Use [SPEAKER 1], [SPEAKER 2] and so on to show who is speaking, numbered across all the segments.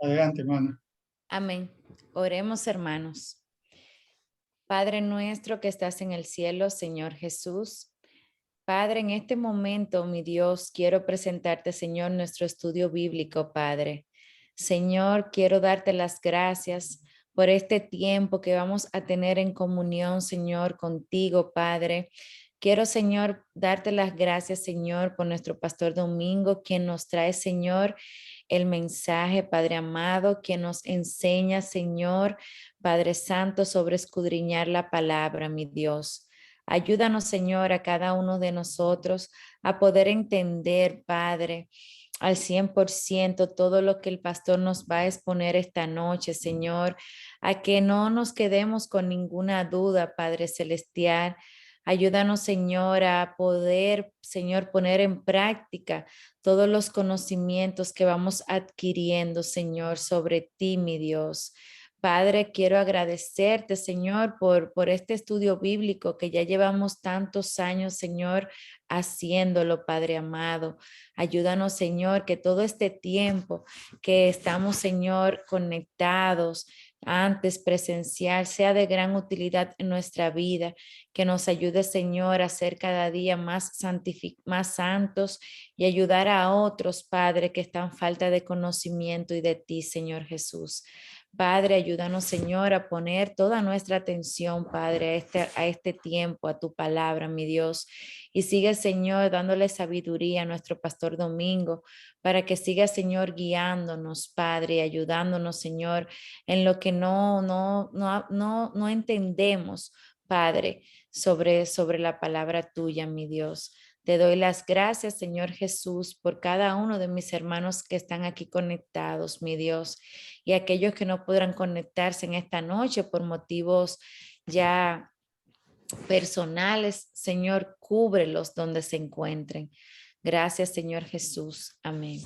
[SPEAKER 1] Adelante, hermana.
[SPEAKER 2] Amén. Oremos, hermanos. Padre nuestro que estás en el cielo, Señor Jesús. Padre, en este momento, mi Dios, quiero presentarte, Señor, nuestro estudio bíblico, Padre. Señor, quiero darte las gracias por este tiempo que vamos a tener en comunión, Señor, contigo, Padre. Quiero, Señor, darte las gracias, Señor, por nuestro pastor Domingo, quien nos trae, Señor, el mensaje, Padre amado, quien nos enseña, Señor, Padre Santo, sobre escudriñar la palabra, mi Dios. Ayúdanos, Señor, a cada uno de nosotros a poder entender, Padre, al 100% todo lo que el pastor nos va a exponer esta noche, Señor, a que no nos quedemos con ninguna duda, Padre Celestial. Ayúdanos, Señor, a poder, Señor, poner en práctica todos los conocimientos que vamos adquiriendo, Señor, sobre ti, mi Dios. Padre, quiero agradecerte, Señor, por este estudio bíblico que ya llevamos tantos años, Señor, haciéndolo, Padre amado. Ayúdanos, Señor, que todo este tiempo que estamos, Señor, conectados antes presencial sea de gran utilidad en nuestra vida, que nos ayude, Señor, a ser cada día más santos y ayudar a otros, Padre, que están falta de conocimiento y de ti, Señor Jesús. Padre, ayúdanos, Señor, a poner toda nuestra atención, Padre, a este tiempo, a tu palabra, mi Dios. Y sigue, Señor, dándole sabiduría a nuestro pastor Domingo, para que siga, Señor, guiándonos, Padre, y ayudándonos, Señor, en lo que no entendemos, Padre, sobre la palabra tuya, mi Dios. Te doy las gracias, Señor Jesús, por cada uno de mis hermanos que están aquí conectados, mi Dios, y aquellos que no podrán conectarse en esta noche por motivos ya personales. Señor, cúbrelos donde se encuentren. Gracias, Señor Jesús. Amén.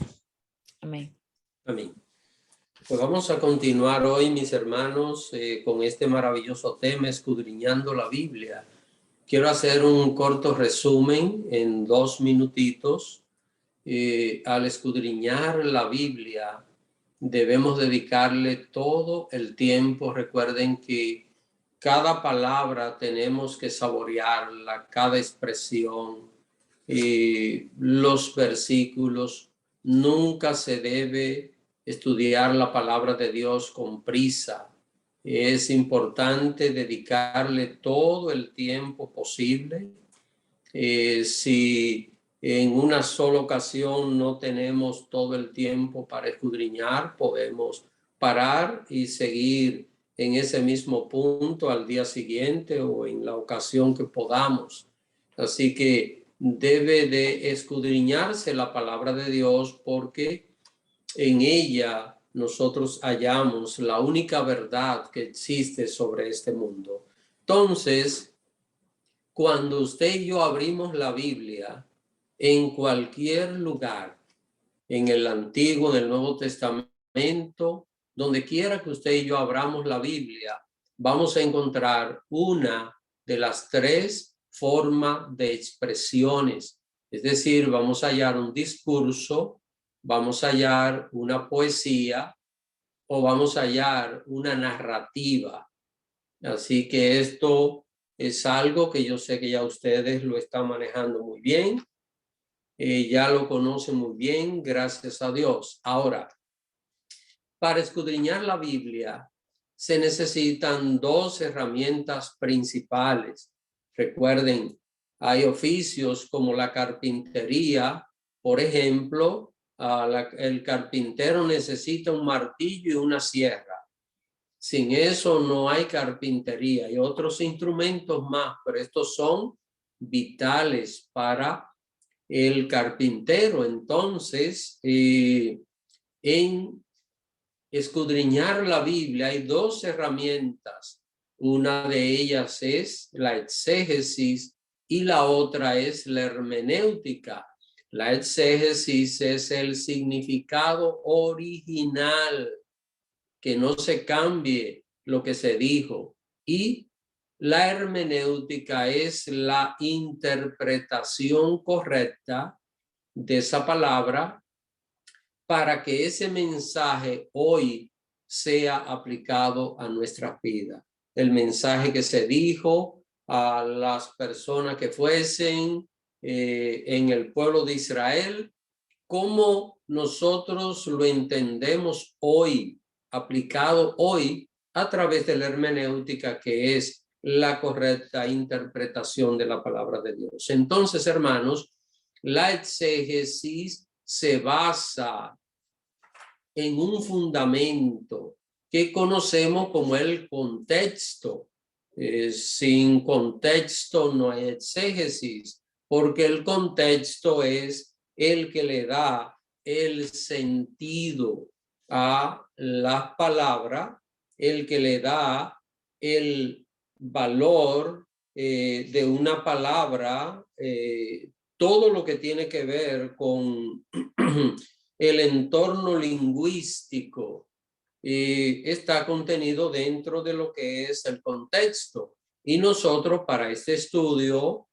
[SPEAKER 2] Amén.
[SPEAKER 3] Amén. Pues vamos a continuar hoy, mis hermanos, con este maravilloso tema, escudriñando la Biblia. Quiero hacer un corto resumen en 2 minutitos. Al escudriñar la Biblia, debemos dedicarle todo el tiempo. Recuerden que cada palabra tenemos que saborearla, cada expresión, los versículos. Nunca se debe estudiar la palabra de Dios con prisa. Es importante dedicarle todo el tiempo posible. Si en una sola ocasión no tenemos todo el tiempo para escudriñar, podemos parar y seguir en ese mismo punto al día siguiente o en la ocasión que podamos. Así que debe de escudriñarse la palabra de Dios, porque en ella nosotros hallamos la única verdad que existe sobre este mundo. Entonces, cuando usted y yo abrimos la Biblia en cualquier lugar, en el Antiguo, en el Nuevo Testamento, donde quiera que usted y yo abramos la Biblia, vamos a encontrar una de las 3 formas de expresiones. Es decir, vamos a hallar un discurso, vamos a hallar una poesía o vamos a hallar una narrativa. Así que esto es algo que yo sé que ya ustedes lo están manejando muy bien. Ya lo conocen muy bien, gracias a Dios. Ahora, para escudriñar la Biblia se necesitan 2 herramientas principales. Recuerden, hay oficios como la carpintería. Por ejemplo, el carpintero necesita un martillo y una sierra. Sin eso no hay carpintería. Hay otros instrumentos más, pero estos son vitales para el carpintero. Entonces, en escudriñar la Biblia hay 2 herramientas. Una de ellas es la exégesis y la otra es la hermenéutica. La exégesis es el significado original, que no se cambie lo que se dijo, y la hermenéutica es la interpretación correcta de esa palabra para que ese mensaje hoy sea aplicado a nuestras vidas. El mensaje que se dijo a las personas que fuesen en el pueblo de Israel, cómo nosotros lo entendemos hoy, aplicado hoy a través de la hermenéutica, que es la correcta interpretación de la palabra de Dios. Entonces, hermanos, la exégesis se basa en un fundamento que conocemos como el contexto. Sin contexto no hay exégesis, porque el contexto es el que le da el sentido a la palabra, el que le da el valor de una palabra, todo lo que tiene que ver con el entorno lingüístico está contenido dentro de lo que es el contexto. Y nosotros para este estudio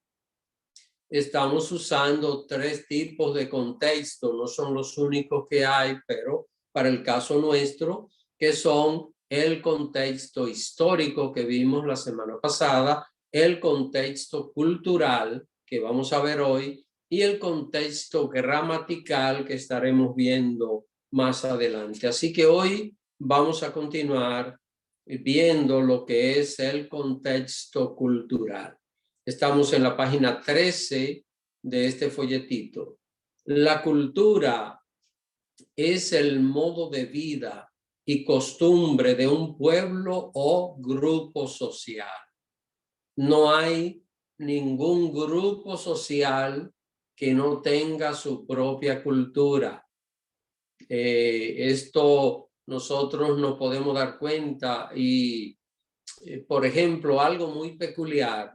[SPEAKER 3] estamos usando 3 tipos de contexto. No son los únicos que hay, pero para el caso nuestro, que son el contexto histórico que vimos la semana pasada, el contexto cultural que vamos a ver hoy y el contexto gramatical que estaremos viendo más adelante. Así que hoy vamos a continuar viendo lo que es el contexto cultural. Estamos en la página 13 de este folletito. La cultura es el modo de vida y costumbre de un pueblo o grupo social. No hay ningún grupo social que no tenga su propia cultura. Esto nosotros nos podemos dar cuenta y, por ejemplo, algo muy peculiar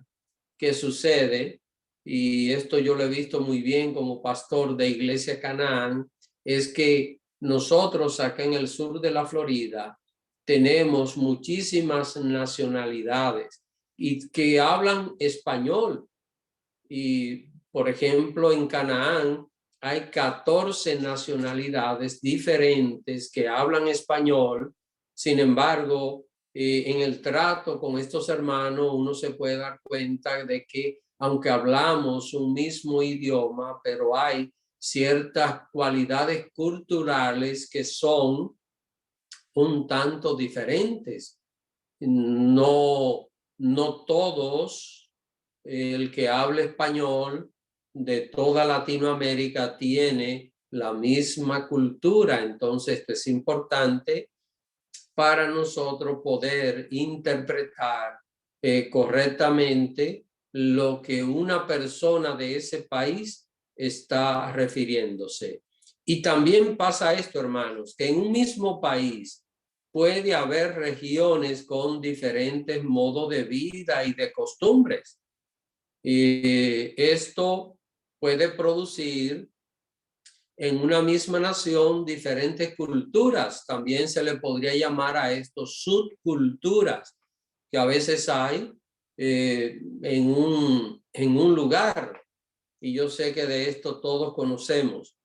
[SPEAKER 3] que sucede, y esto yo lo he visto muy bien como pastor de Iglesia Canaán, es que nosotros acá en el sur de la Florida tenemos muchísimas nacionalidades y que hablan español. Y, por ejemplo, en Canaán hay 14 nacionalidades diferentes que hablan español. Sin embargo, en el trato con estos hermanos uno se puede dar cuenta de que aunque hablamos un mismo idioma, pero hay ciertas cualidades culturales que son un tanto diferentes. No todos, el que habla español de toda Latinoamérica tiene la misma cultura. Entonces, esto es importante para nosotros poder interpretar correctamente lo que una persona de ese país está refiriéndose. Y también pasa esto, hermanos, que en un mismo país puede haber regiones con diferentes modos de vida y de costumbres. Esto puede producir en una misma nación diferentes culturas. También se le podría llamar a esto subculturas, que a veces hay en un lugar. Y yo sé que de esto todos conocemos.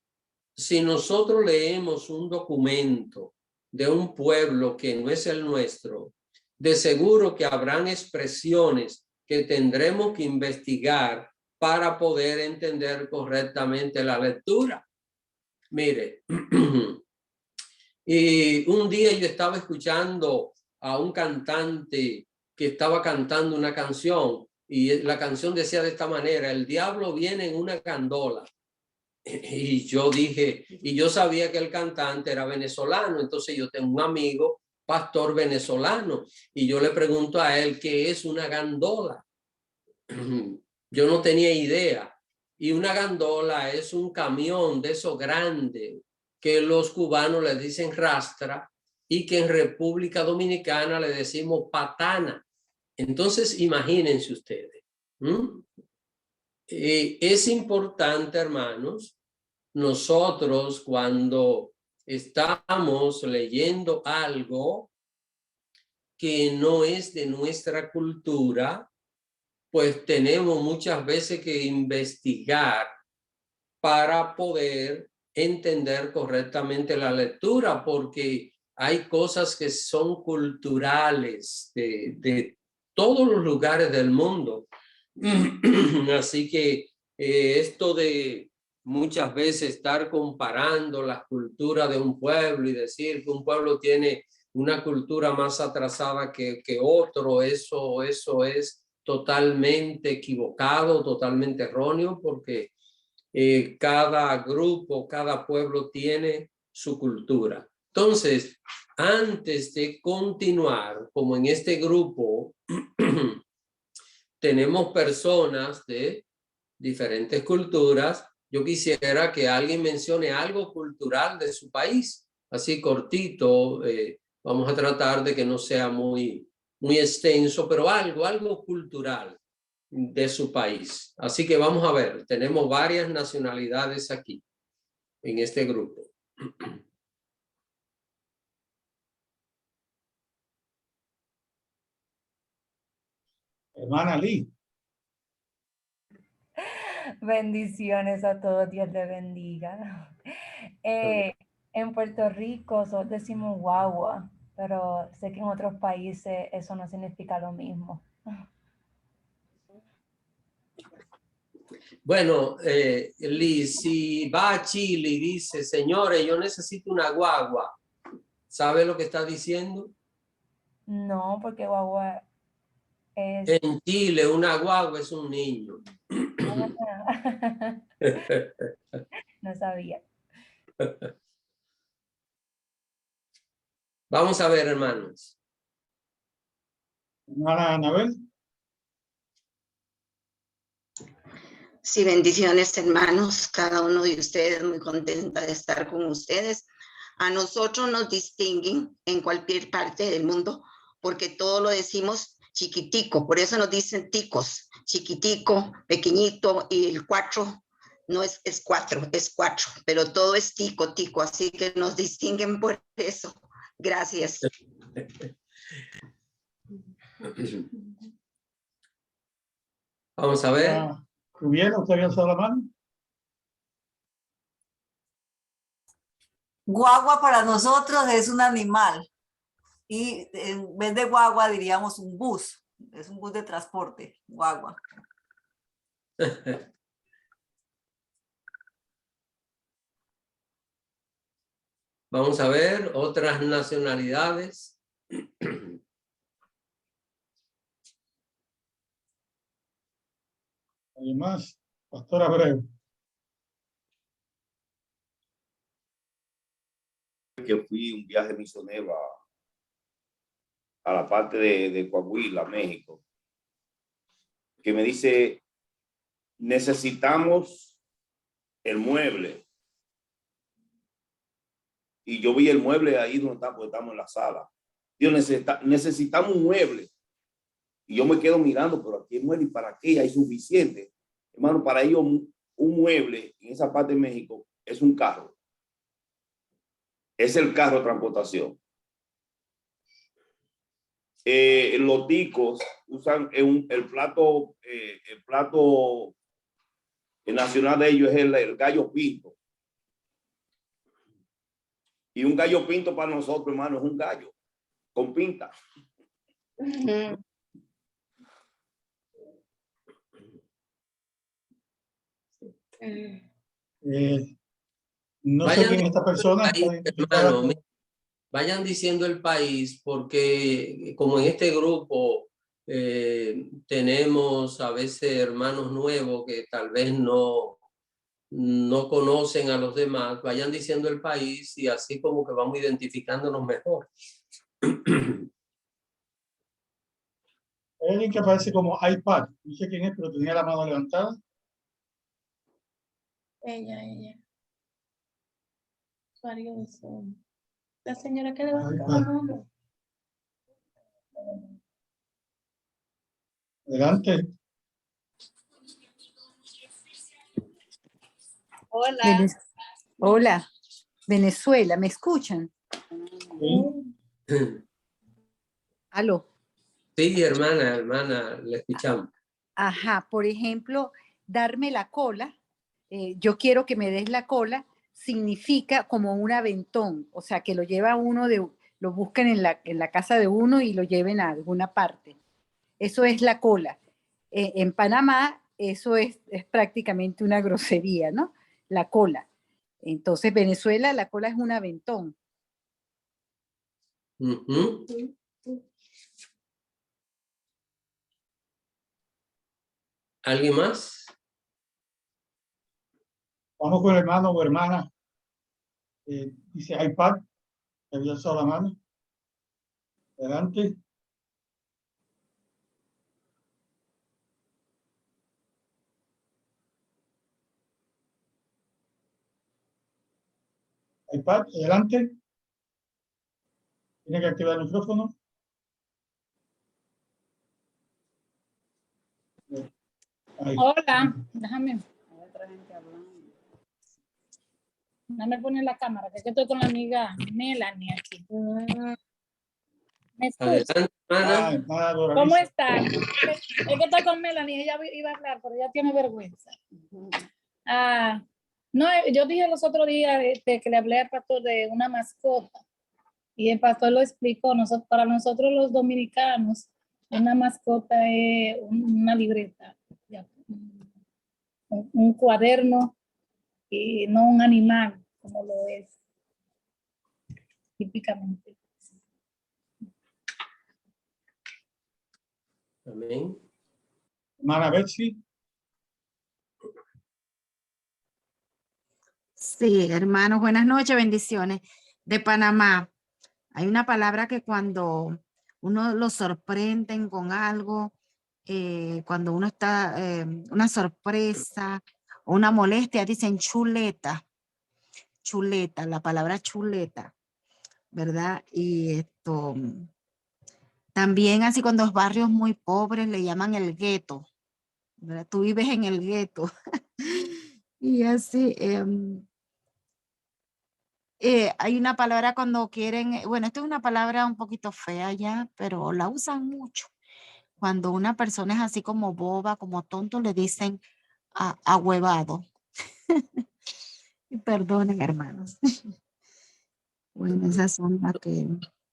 [SPEAKER 3] Si nosotros leemos un documento de un pueblo que no es el nuestro, de seguro que habrán expresiones que tendremos que investigar para poder entender correctamente la lectura. Mire, y un día yo estaba escuchando a un cantante que estaba cantando una canción y la canción decía de esta manera: el diablo viene en una gandola. Y yo dije, y yo sabía que el cantante era venezolano, entonces yo tengo un amigo pastor venezolano y yo le pregunto a él qué es una gandola. Yo no tenía idea. Y una gandola es un camión de esos grandes que los cubanos le dicen rastra y que en República Dominicana le decimos patana. Entonces, imagínense ustedes. Es importante, hermanos, nosotros cuando estamos leyendo algo que no es de nuestra cultura, pues tenemos muchas veces que investigar para poder entender correctamente la lectura, porque hay cosas que son culturales de todos los lugares del mundo. Así que esto de muchas veces estar comparando las culturas de un pueblo y decir que un pueblo tiene una cultura más atrasada que otro, eso es totalmente equivocado, totalmente erróneo, porque cada grupo, cada pueblo tiene su cultura. Entonces, antes de continuar, como en este grupo, tenemos personas de diferentes culturas, yo quisiera que alguien mencione algo cultural de su país, así cortito. Vamos a tratar de que no sea muy extenso, pero algo cultural de su país. Así que vamos a ver, tenemos varias nacionalidades aquí en este grupo.
[SPEAKER 1] Hermana Lee.
[SPEAKER 4] Bendiciones a todos, Dios le bendiga. En Puerto Rico nosotros decimos guagua, pero sé que en otros países eso no significa lo mismo.
[SPEAKER 3] Bueno, Liz, si va a Chile y dice, señores, yo necesito una guagua, ¿sabe lo que está diciendo?
[SPEAKER 4] No, porque guagua es...
[SPEAKER 3] En Chile, una guagua es un niño.
[SPEAKER 4] No sabía.
[SPEAKER 3] Vamos a ver, hermanos.
[SPEAKER 1] Hermana Anabel.
[SPEAKER 5] Sí, bendiciones, hermanos. Cada uno de ustedes, muy contenta de estar con ustedes. A nosotros nos distinguen en cualquier parte del mundo porque todo lo decimos chiquitico. Por eso nos dicen ticos, chiquitico, pequeñito, y el 4 no es 4, es 4, pero todo es tico, tico. Así que nos distinguen por eso. Gracias.
[SPEAKER 3] Vamos a ver.
[SPEAKER 1] Rubiela, ¿usted había alzado la mano?
[SPEAKER 6] Guagua para nosotros es un animal y en vez de guagua diríamos un bus, es un bus de transporte, guagua.
[SPEAKER 3] Vamos a ver otras nacionalidades.
[SPEAKER 1] ¿Alguien más? Pastora Abreu.
[SPEAKER 7] Que fui un viaje misionero a la parte de Coahuila, México, que me dice, necesitamos el mueble. Y yo vi el mueble ahí donde está, porque estamos en la sala. Dios, necesitamos un mueble. Y yo me quedo mirando, pero aquí el mueble, ¿y para qué? Hay suficiente. Hermano, para ellos un mueble en esa parte de México es un carro. Es el carro de transportación. Los ticos usan el plato nacional de ellos es el gallo pinto. Y un gallo pinto para nosotros, hermano, es un gallo con pinta.
[SPEAKER 1] No sé quién es esta persona.
[SPEAKER 3] Hermano, vayan diciendo el país, porque como en este grupo tenemos a veces hermanos nuevos que tal vez no conocen a los demás, vayan diciendo el país y así como que vamos identificándonos mejor.
[SPEAKER 1] Hay alguien que aparece como iPad. No sé quién es, pero tenía la mano levantada.
[SPEAKER 8] Ella. Usuario de Zoom. La señora que levantó la mano.
[SPEAKER 1] Adelante.
[SPEAKER 8] Hola.
[SPEAKER 9] Hola, Venezuela, ¿me escuchan?
[SPEAKER 1] Sí.
[SPEAKER 9] Aló.
[SPEAKER 3] Sí, hermana, le escuchamos.
[SPEAKER 9] Ajá, por ejemplo, darme la cola. Yo quiero que me des la cola. significa como un aventón, o sea, que lo lleva uno lo buscan en la casa de uno y lo lleven a alguna parte. Eso es la cola. En Panamá eso es prácticamente una grosería, ¿no? La cola. Entonces, Venezuela, la cola es un aventón.
[SPEAKER 3] Ujú. ¿Alguien más?
[SPEAKER 1] Vamos con el hermano o hermana. Dice iPad. Me había alzado la mano. Adelante. iPad, adelante. Tiene que activar el micrófono. Ahí.
[SPEAKER 8] Hola, déjame. Déjame poner la cámara, que estoy con la amiga Melanie aquí. ¿Me escucha?
[SPEAKER 3] Adelante, hermana.
[SPEAKER 8] ¿Cómo están? Es que estoy con Melanie, ella iba a hablar, pero ella tiene vergüenza. No, yo dije los otros días que le hablé al pastor de una mascota y el pastor lo explicó. Para nosotros los dominicanos, una mascota es una libreta, un cuaderno y no un animal como lo es típicamente.
[SPEAKER 3] Amén.
[SPEAKER 1] Hermana Betsy.
[SPEAKER 10] Sí, hermanos, buenas noches, bendiciones. De Panamá, hay una palabra que cuando uno lo sorprenden con algo, cuando uno está, una sorpresa o una molestia, dicen chuleta, chuleta, la palabra chuleta, ¿verdad? Y esto, también así cuando los barrios muy pobres le llaman el gueto, ¿verdad? Tú vives en el gueto. Y así, hay una palabra cuando quieren, bueno, esto es una palabra un poquito fea ya, pero la usan mucho. Cuando una persona es así como boba, como tonto, le dicen ahuevado. Y perdonen, hermanos. Bueno, esas son las que...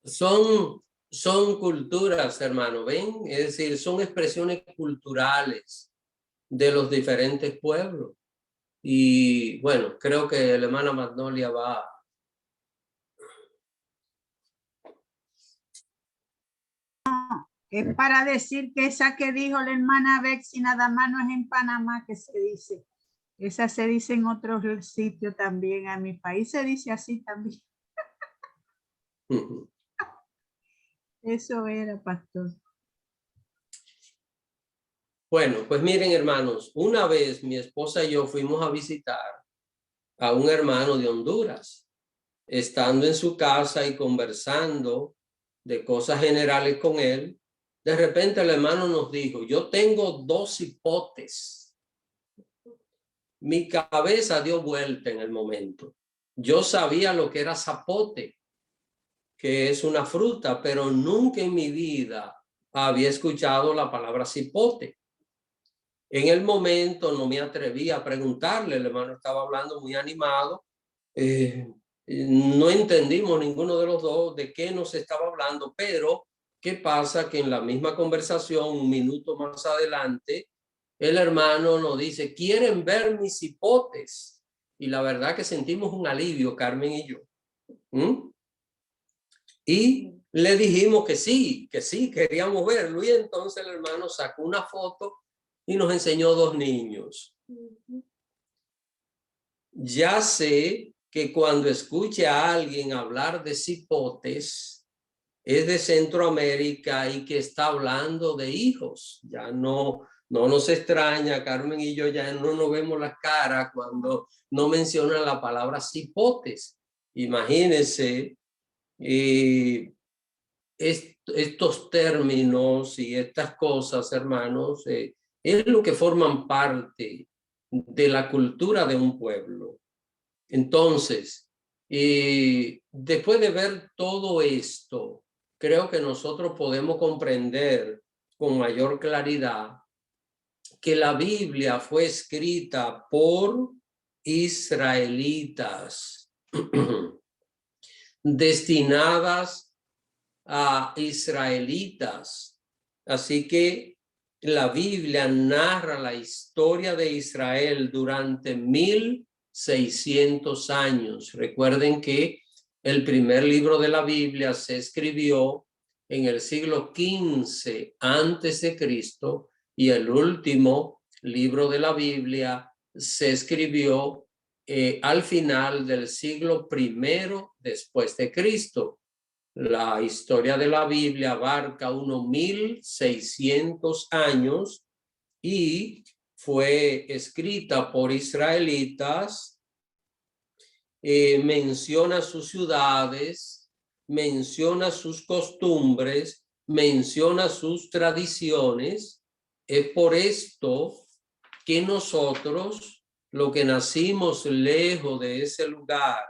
[SPEAKER 3] Son culturas, hermano, ¿ven? Es decir, son expresiones culturales de los diferentes pueblos. Y bueno, creo que la hermana Magnolia va.
[SPEAKER 11] Es para decir que esa que dijo la hermana Betsy nada más no es en Panamá que se dice. Esa se dice en otros sitios también. A mi país se dice así también. Eso era, pastor.
[SPEAKER 3] Bueno, pues miren, hermanos, una vez mi esposa y yo fuimos a visitar a un hermano de Honduras. Estando en su casa y conversando de cosas generales con él, de repente el hermano nos dijo, yo tengo 2 hipotes. Mi cabeza dio vuelta en el momento. Yo sabía lo que era zapote, que es una fruta, pero nunca en mi vida había escuchado la palabra cipote. En el momento no me atreví a preguntarle, el hermano estaba hablando muy animado. No entendimos ninguno de los dos de qué nos estaba hablando, pero ¿qué pasa? Que en la misma conversación, un minuto más adelante, el hermano nos dice, ¿quieren ver mis hipotes? Y la verdad que sentimos un alivio, Carmen y yo. Y le dijimos que sí, queríamos verlo. Y entonces el hermano sacó una foto y nos enseñó 2 niños. Ya sé que cuando escuche a alguien hablar de cipotes, es de Centroamérica y que está hablando de hijos. Ya no nos extraña, Carmen y yo ya no nos vemos la cara cuando no mencionan la palabra cipotes. Imagínense estos términos y estas cosas, hermanos, es lo que forman parte de la cultura de un pueblo. Entonces, después de ver todo esto, creo que nosotros podemos comprender con mayor claridad que la Biblia fue escrita por israelitas, destinadas a israelitas. Así que la Biblia narra la historia de Israel durante 1600 años. Recuerden que el primer libro de la Biblia se escribió en el siglo XV antes de Cristo y el último libro de la Biblia se escribió al final del siglo I después de Cristo. La historia de la Biblia abarca unos 1600 años y fue escrita por israelitas. Menciona sus ciudades, menciona sus costumbres, menciona sus tradiciones. Es por esto que nosotros, los que nacimos lejos de ese lugar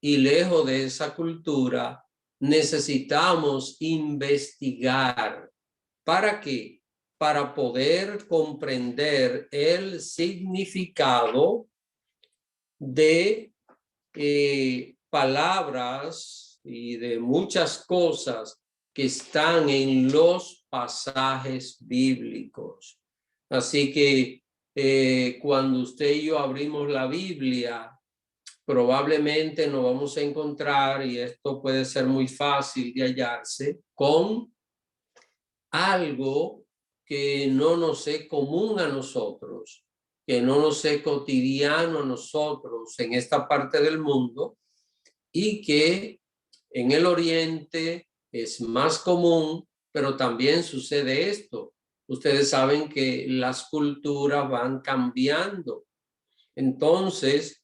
[SPEAKER 3] y lejos de esa cultura, necesitamos investigar. ¿Para qué? Para poder comprender el significado de palabras y de muchas cosas que están en los pasajes bíblicos. Así que cuando usted y yo abrimos la Biblia, probablemente nos vamos a encontrar, y esto puede ser muy fácil de hallarse, con algo que no nos es común a nosotros, que no nos es cotidiano a nosotros en esta parte del mundo, y que en el Oriente es más común, pero también sucede esto. Ustedes saben que las culturas van cambiando. Entonces,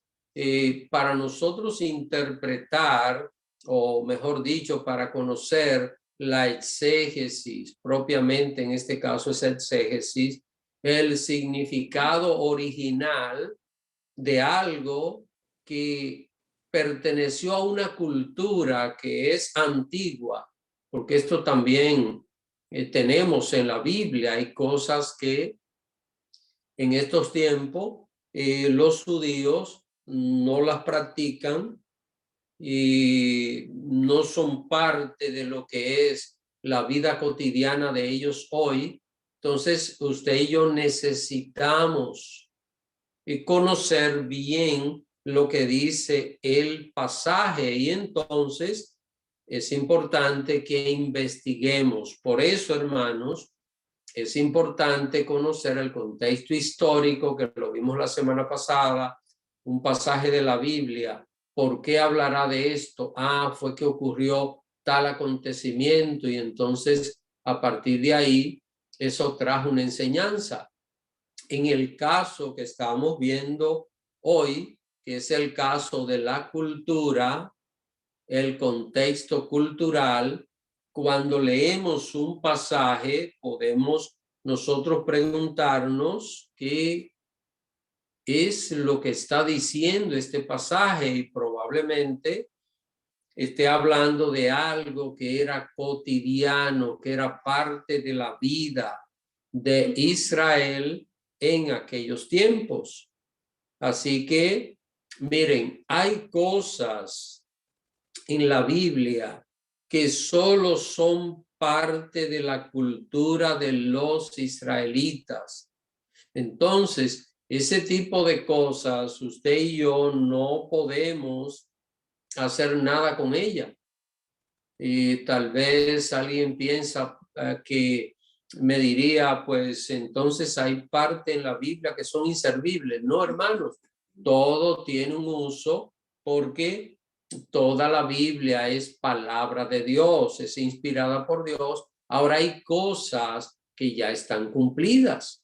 [SPEAKER 3] para nosotros interpretar, o mejor dicho, para conocer la exégesis, propiamente en este caso es exégesis, el significado original de algo que perteneció a una cultura que es antigua, porque esto también tenemos en la Biblia. Hay cosas que en estos tiempos los judíos no las practican y no son parte de lo que es la vida cotidiana de ellos hoy. Entonces, usted y yo necesitamos conocer bien lo que dice el pasaje, y entonces es importante que investiguemos. Por eso, hermanos, es importante conocer el contexto histórico, que lo vimos la semana pasada, un pasaje de la Biblia. ¿Por qué hablará de esto? Fue que ocurrió tal acontecimiento, y entonces a partir de ahí eso trajo una enseñanza. En el caso que estamos viendo hoy, que es el caso de la cultura, el contexto cultural, cuando leemos un pasaje podemos nosotros preguntarnos qué es lo que está diciendo este pasaje, y probablemente esté hablando de algo que era cotidiano, que era parte de la vida de Israel en aquellos tiempos. Así que, miren, hay cosas en la Biblia que solo son parte de la cultura de los israelitas. Entonces, ese tipo de cosas, usted y yo no podemos hacer nada con ella. Y tal vez alguien piensa que me diría, pues entonces hay parte en la Biblia que son inservibles. No, hermanos, todo tiene un uso, porque toda la Biblia es palabra de Dios, es inspirada por Dios. Ahora hay cosas que ya están cumplidas,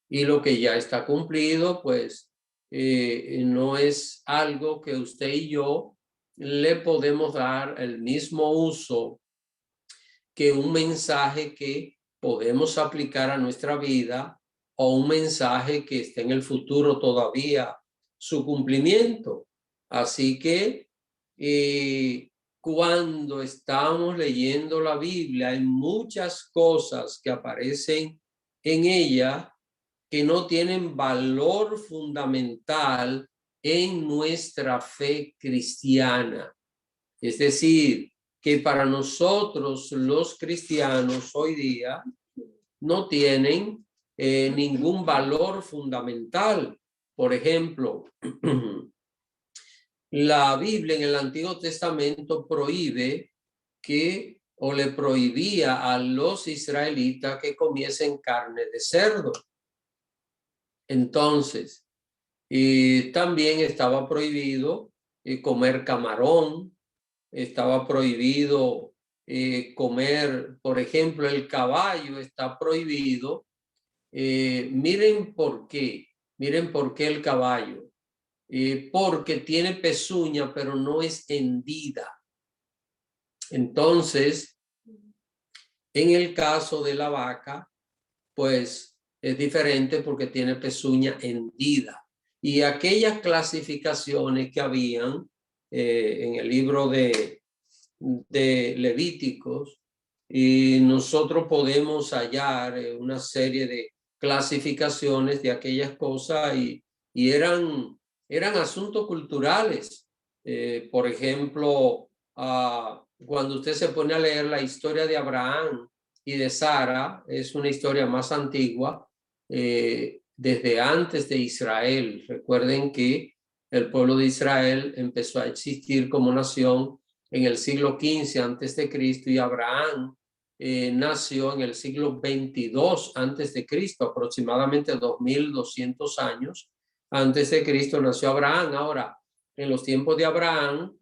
[SPEAKER 3] y lo que ya está cumplido, pues no es algo que usted y yo le podemos dar el mismo uso que un mensaje que podemos aplicar a nuestra vida, o un mensaje que está en el futuro todavía su cumplimiento. Así que cuando estamos leyendo la Biblia, hay muchas cosas que aparecen en ella que no tienen valor fundamental en nuestra fe cristiana. Es decir, que para nosotros los cristianos hoy día no tienen ningún valor fundamental. Por ejemplo, la Biblia en el Antiguo Testamento prohíbe que, o le prohibía a los israelitas que comiesen carne de cerdo. Entonces, también estaba prohibido comer camarón, estaba prohibido comer, por ejemplo, el caballo está prohibido. Miren por qué el caballo. Porque tiene pezuña, pero no es hendida. Entonces, en el caso de la vaca, pues es diferente porque tiene pezuña hendida. Y aquellas clasificaciones que habían en el libro de Levíticos, y nosotros podemos hallar una serie de clasificaciones de aquellas cosas y eran asuntos culturales. Por ejemplo, cuando usted se pone a leer la historia de Abraham y de Sara, es una historia más antigua, desde antes de Israel. Recuerden que el pueblo de Israel empezó a existir como nación en el siglo XV antes de Cristo y Abraham nació en el siglo XXII antes de Cristo, aproximadamente 2200 años antes de Cristo nació Abraham. Ahora, en los tiempos de Abraham,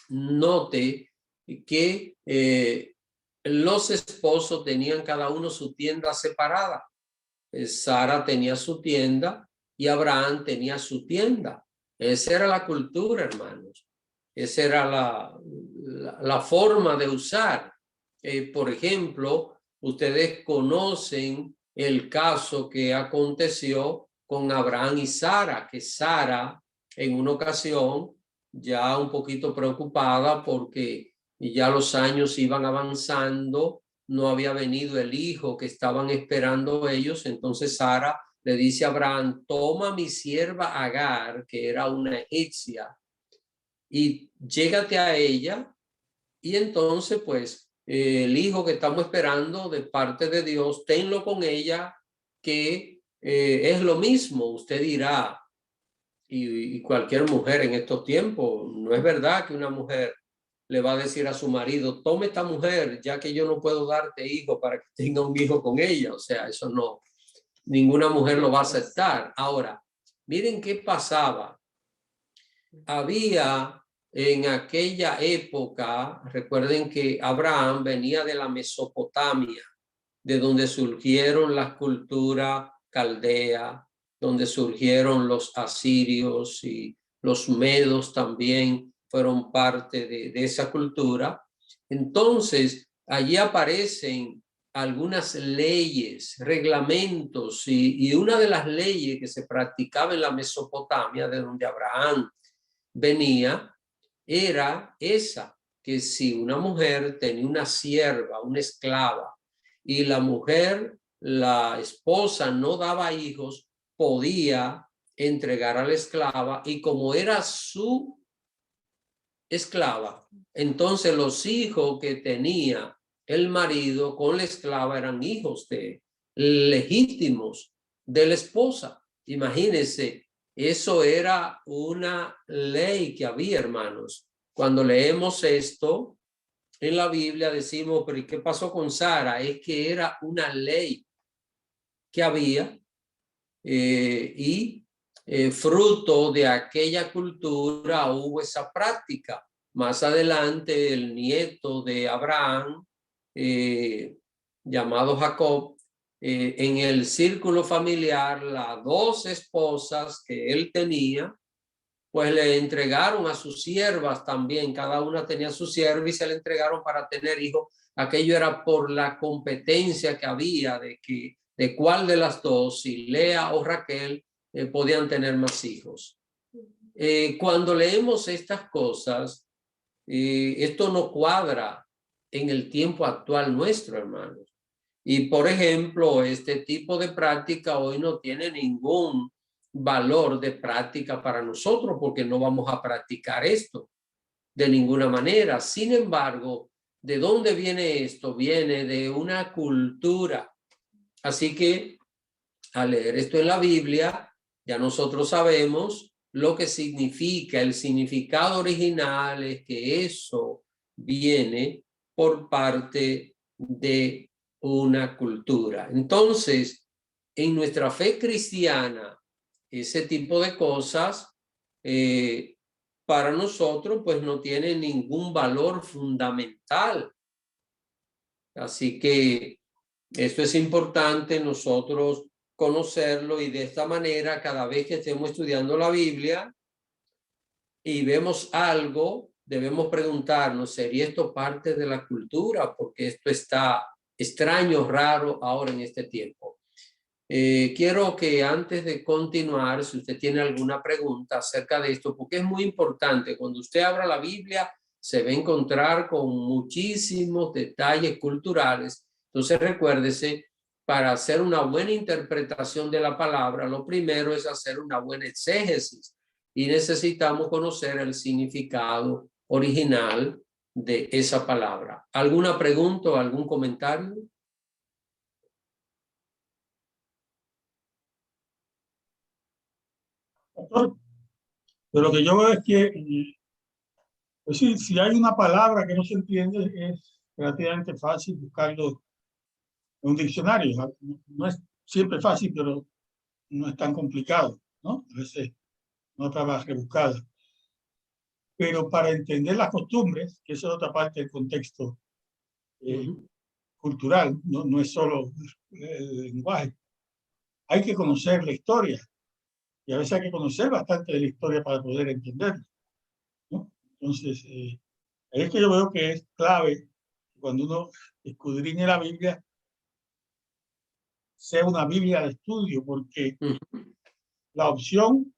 [SPEAKER 3] note que los esposos tenían cada uno su tienda separada. Sara tenía su tienda y Abraham tenía su tienda. Esa era la cultura, hermanos. Esa era la forma de usar. Por ejemplo, ustedes conocen el caso que aconteció con Abraham y Sara, que Sara en una ocasión, ya un poquito preocupada porque ya los años iban avanzando, no había venido el hijo que estaban esperando ellos, entonces Sara le dice a Abraham: toma mi sierva Agar, que era una egipcia, y llégate a ella, y entonces pues el hijo que estamos esperando de parte de Dios, tenlo con ella, que es lo mismo. Usted dirá, y cualquier mujer en estos tiempos, no es verdad que una mujer le va a decir a su marido: tome esta mujer, ya que yo no puedo darte hijo, para que tenga un hijo con ella. O sea, eso no, ninguna mujer lo va a aceptar. Ahora, miren qué pasaba. Había en aquella época, recuerden que Abraham venía de la Mesopotamia, de donde surgieron las culturas caldea, donde surgieron los asirios, y los medos también fueron parte de esa cultura. Entonces, allí aparecen algunas leyes, reglamentos, y una de las leyes que se practicaba en la Mesopotamia, de donde Abraham venía, era esa, que si una mujer tenía una sierva, una esclava, y la mujer, la esposa, no daba hijos, podía entregar a la esclava, y como era su esclava, entonces los hijos que tenía el marido con la esclava eran hijos legítimos de la esposa. Imagínense, eso era una ley que había, hermanos. Cuando leemos esto en la Biblia decimos: pero ¿y qué pasó con Sara? Es que era una ley que había, fruto de aquella cultura hubo esa práctica. Más adelante el nieto de Abraham, llamado Jacob, en el círculo familiar, las dos esposas que él tenía, pues le entregaron a sus siervas también. Cada una tenía su sierva y se le entregaron para tener hijos. Aquello era por la competencia que había de cuál de las dos, si Lea o Raquel, podían tener más hijos. Cuando leemos estas cosas, esto no cuadra en el tiempo actual nuestro, hermanos. Y por ejemplo, este tipo de práctica hoy no tiene ningún valor de práctica para nosotros porque no vamos a practicar esto de ninguna manera. Sin embargo, ¿de dónde viene esto? Viene de una cultura. Así que al leer esto en la Biblia, ya nosotros sabemos lo que significa. El significado original es que eso viene por parte de una cultura. Entonces, en nuestra fe cristiana, ese tipo de cosas para nosotros pues no tiene ningún valor fundamental. Así que esto es importante nosotros conocerlo, y de esta manera cada vez que estemos estudiando la Biblia y vemos algo, debemos preguntarnos, ¿sería esto parte de la cultura? Porque esto está extraño, raro ahora en este tiempo. Quiero que antes de continuar, si usted tiene alguna pregunta acerca de esto, porque es muy importante, cuando usted abra la Biblia se va a encontrar con muchísimos detalles culturales. Entonces recuérdese, para hacer una buena interpretación de la palabra, lo primero es hacer una buena exégesis y necesitamos conocer el significado original de esa palabra. ¿Alguna pregunta o algún comentario?
[SPEAKER 1] Pero lo que yo veo es que pues sí, si hay una palabra que no se entiende, es relativamente fácil buscarlo en un diccionario. No es siempre fácil, pero no es tan complicado, ¿no? A veces no es palabra rebuscada. Pero para entender las costumbres, que eso es otra parte del contexto cultural, no es solo el lenguaje, hay que conocer la historia. Y a veces hay que conocer bastante de la historia para poder entenderla, ¿no? Entonces, es que yo veo que es clave cuando uno escudriñe la Biblia, sea una Biblia de estudio, porque la opción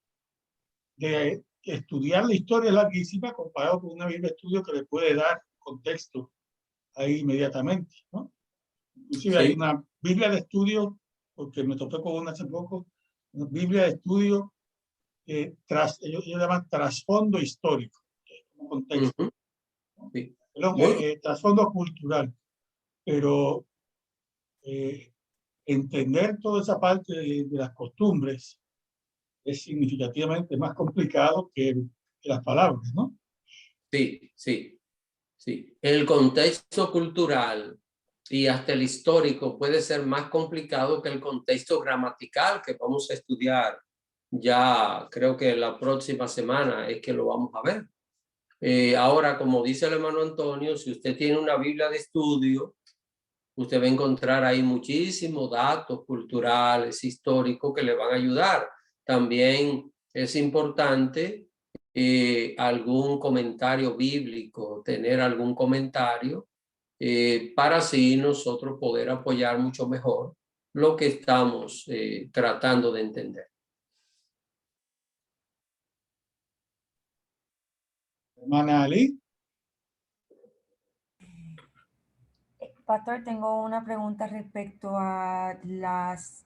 [SPEAKER 1] de estudiar la historia es larguísima comparado con una Biblia de estudio que le puede dar contexto ahí inmediatamente, ¿no? Inclusive hay una Biblia de estudio, porque me topé con una hace poco, una Biblia de estudio que ellos llaman trasfondo histórico, como contexto. Trasfondo cultural, pero entender toda esa parte de las costumbres es significativamente más complicado que las palabras, ¿no?
[SPEAKER 3] Sí. El contexto cultural y hasta el histórico puede ser más complicado que el contexto gramatical que vamos a estudiar ya, creo que la próxima semana es que lo vamos a ver. Ahora, como dice el hermano Antonio, si usted tiene una Biblia de estudio, usted va a encontrar ahí muchísimos datos culturales, históricos que le van a ayudar. También es importante algún comentario bíblico, tener algún comentario para así nosotros poder apoyar mucho mejor lo que estamos tratando de entender.
[SPEAKER 1] Hermana Ali.
[SPEAKER 4] Pastor, tengo una pregunta respecto a las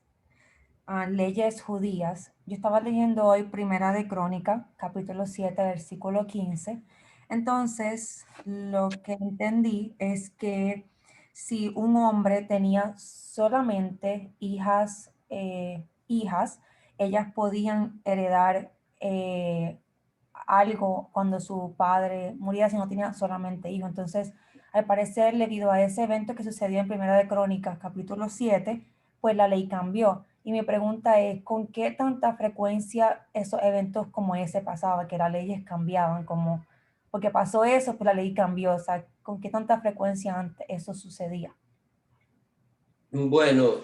[SPEAKER 4] leyes judías. Yo estaba leyendo hoy Primera de Crónica, capítulo 7, versículo 15. Entonces, lo que entendí es que si un hombre tenía solamente hijas, ellas podían heredar algo cuando su padre moría si no tenía solamente hijos. Entonces, al parecer, debido a ese evento que sucedió en Primera de Crónicas, capítulo 7, pues la ley cambió. Y mi pregunta es, ¿con qué tanta frecuencia esos eventos como ese pasaban, que las leyes cambiaban? Como, porque pasó eso, pues la ley cambió. O sea, ¿con qué tanta frecuencia antes eso sucedía?
[SPEAKER 3] Bueno,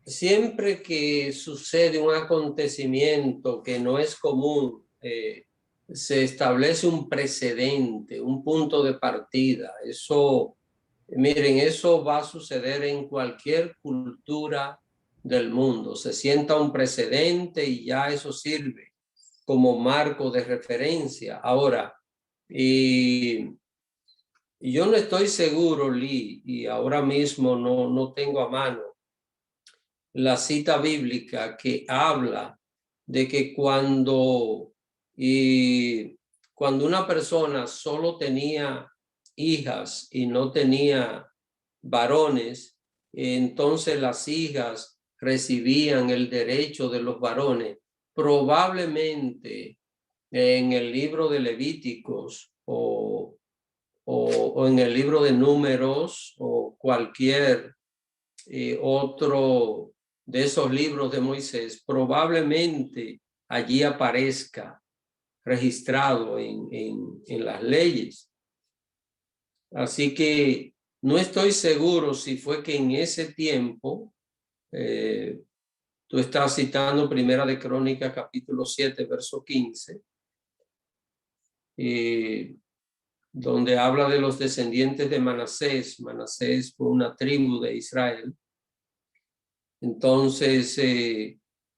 [SPEAKER 3] siempre que sucede un acontecimiento que no es común, se establece un precedente, un punto de partida. Eso, miren, eso va a suceder en cualquier cultura del mundo. Se sienta un precedente y ya eso sirve como marco de referencia. Ahora, y yo no estoy seguro, Lee, y ahora mismo no tengo a mano la cita bíblica que habla de que cuando una persona solo tenía hijas y no tenía varones, entonces las hijas recibían el derecho de los varones. Probablemente en el libro de Levíticos o en el libro de Números o cualquier otro de esos libros de Moisés, probablemente allí aparezca registrado en las leyes. Así que no estoy seguro si fue que en ese tiempo, tú estás citando Primera de Crónicas, capítulo 7, verso 15, donde habla de los descendientes de Manasés. Manasés fue una tribu de Israel. Entonces,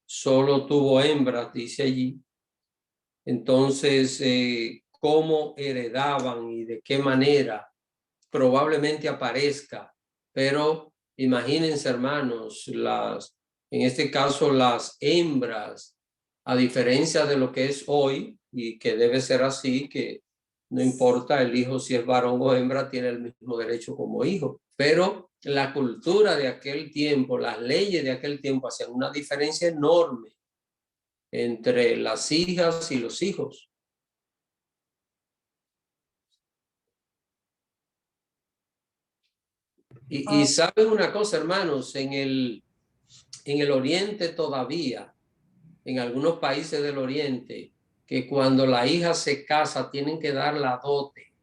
[SPEAKER 3] solo tuvo hembras, dice allí. Entonces, ¿cómo heredaban y de qué manera? Probablemente aparezca, pero imagínense, hermanos, en este caso las hembras, a diferencia de lo que es hoy, y que debe ser así, que no importa el hijo si es varón o hembra, tiene el mismo derecho como hijo, pero la cultura de aquel tiempo, las leyes de aquel tiempo hacían una diferencia enorme entre las hijas y los hijos. Y saben una cosa, hermanos, en el oriente todavía, en algunos países del oriente, que cuando la hija se casa tienen que dar la dote.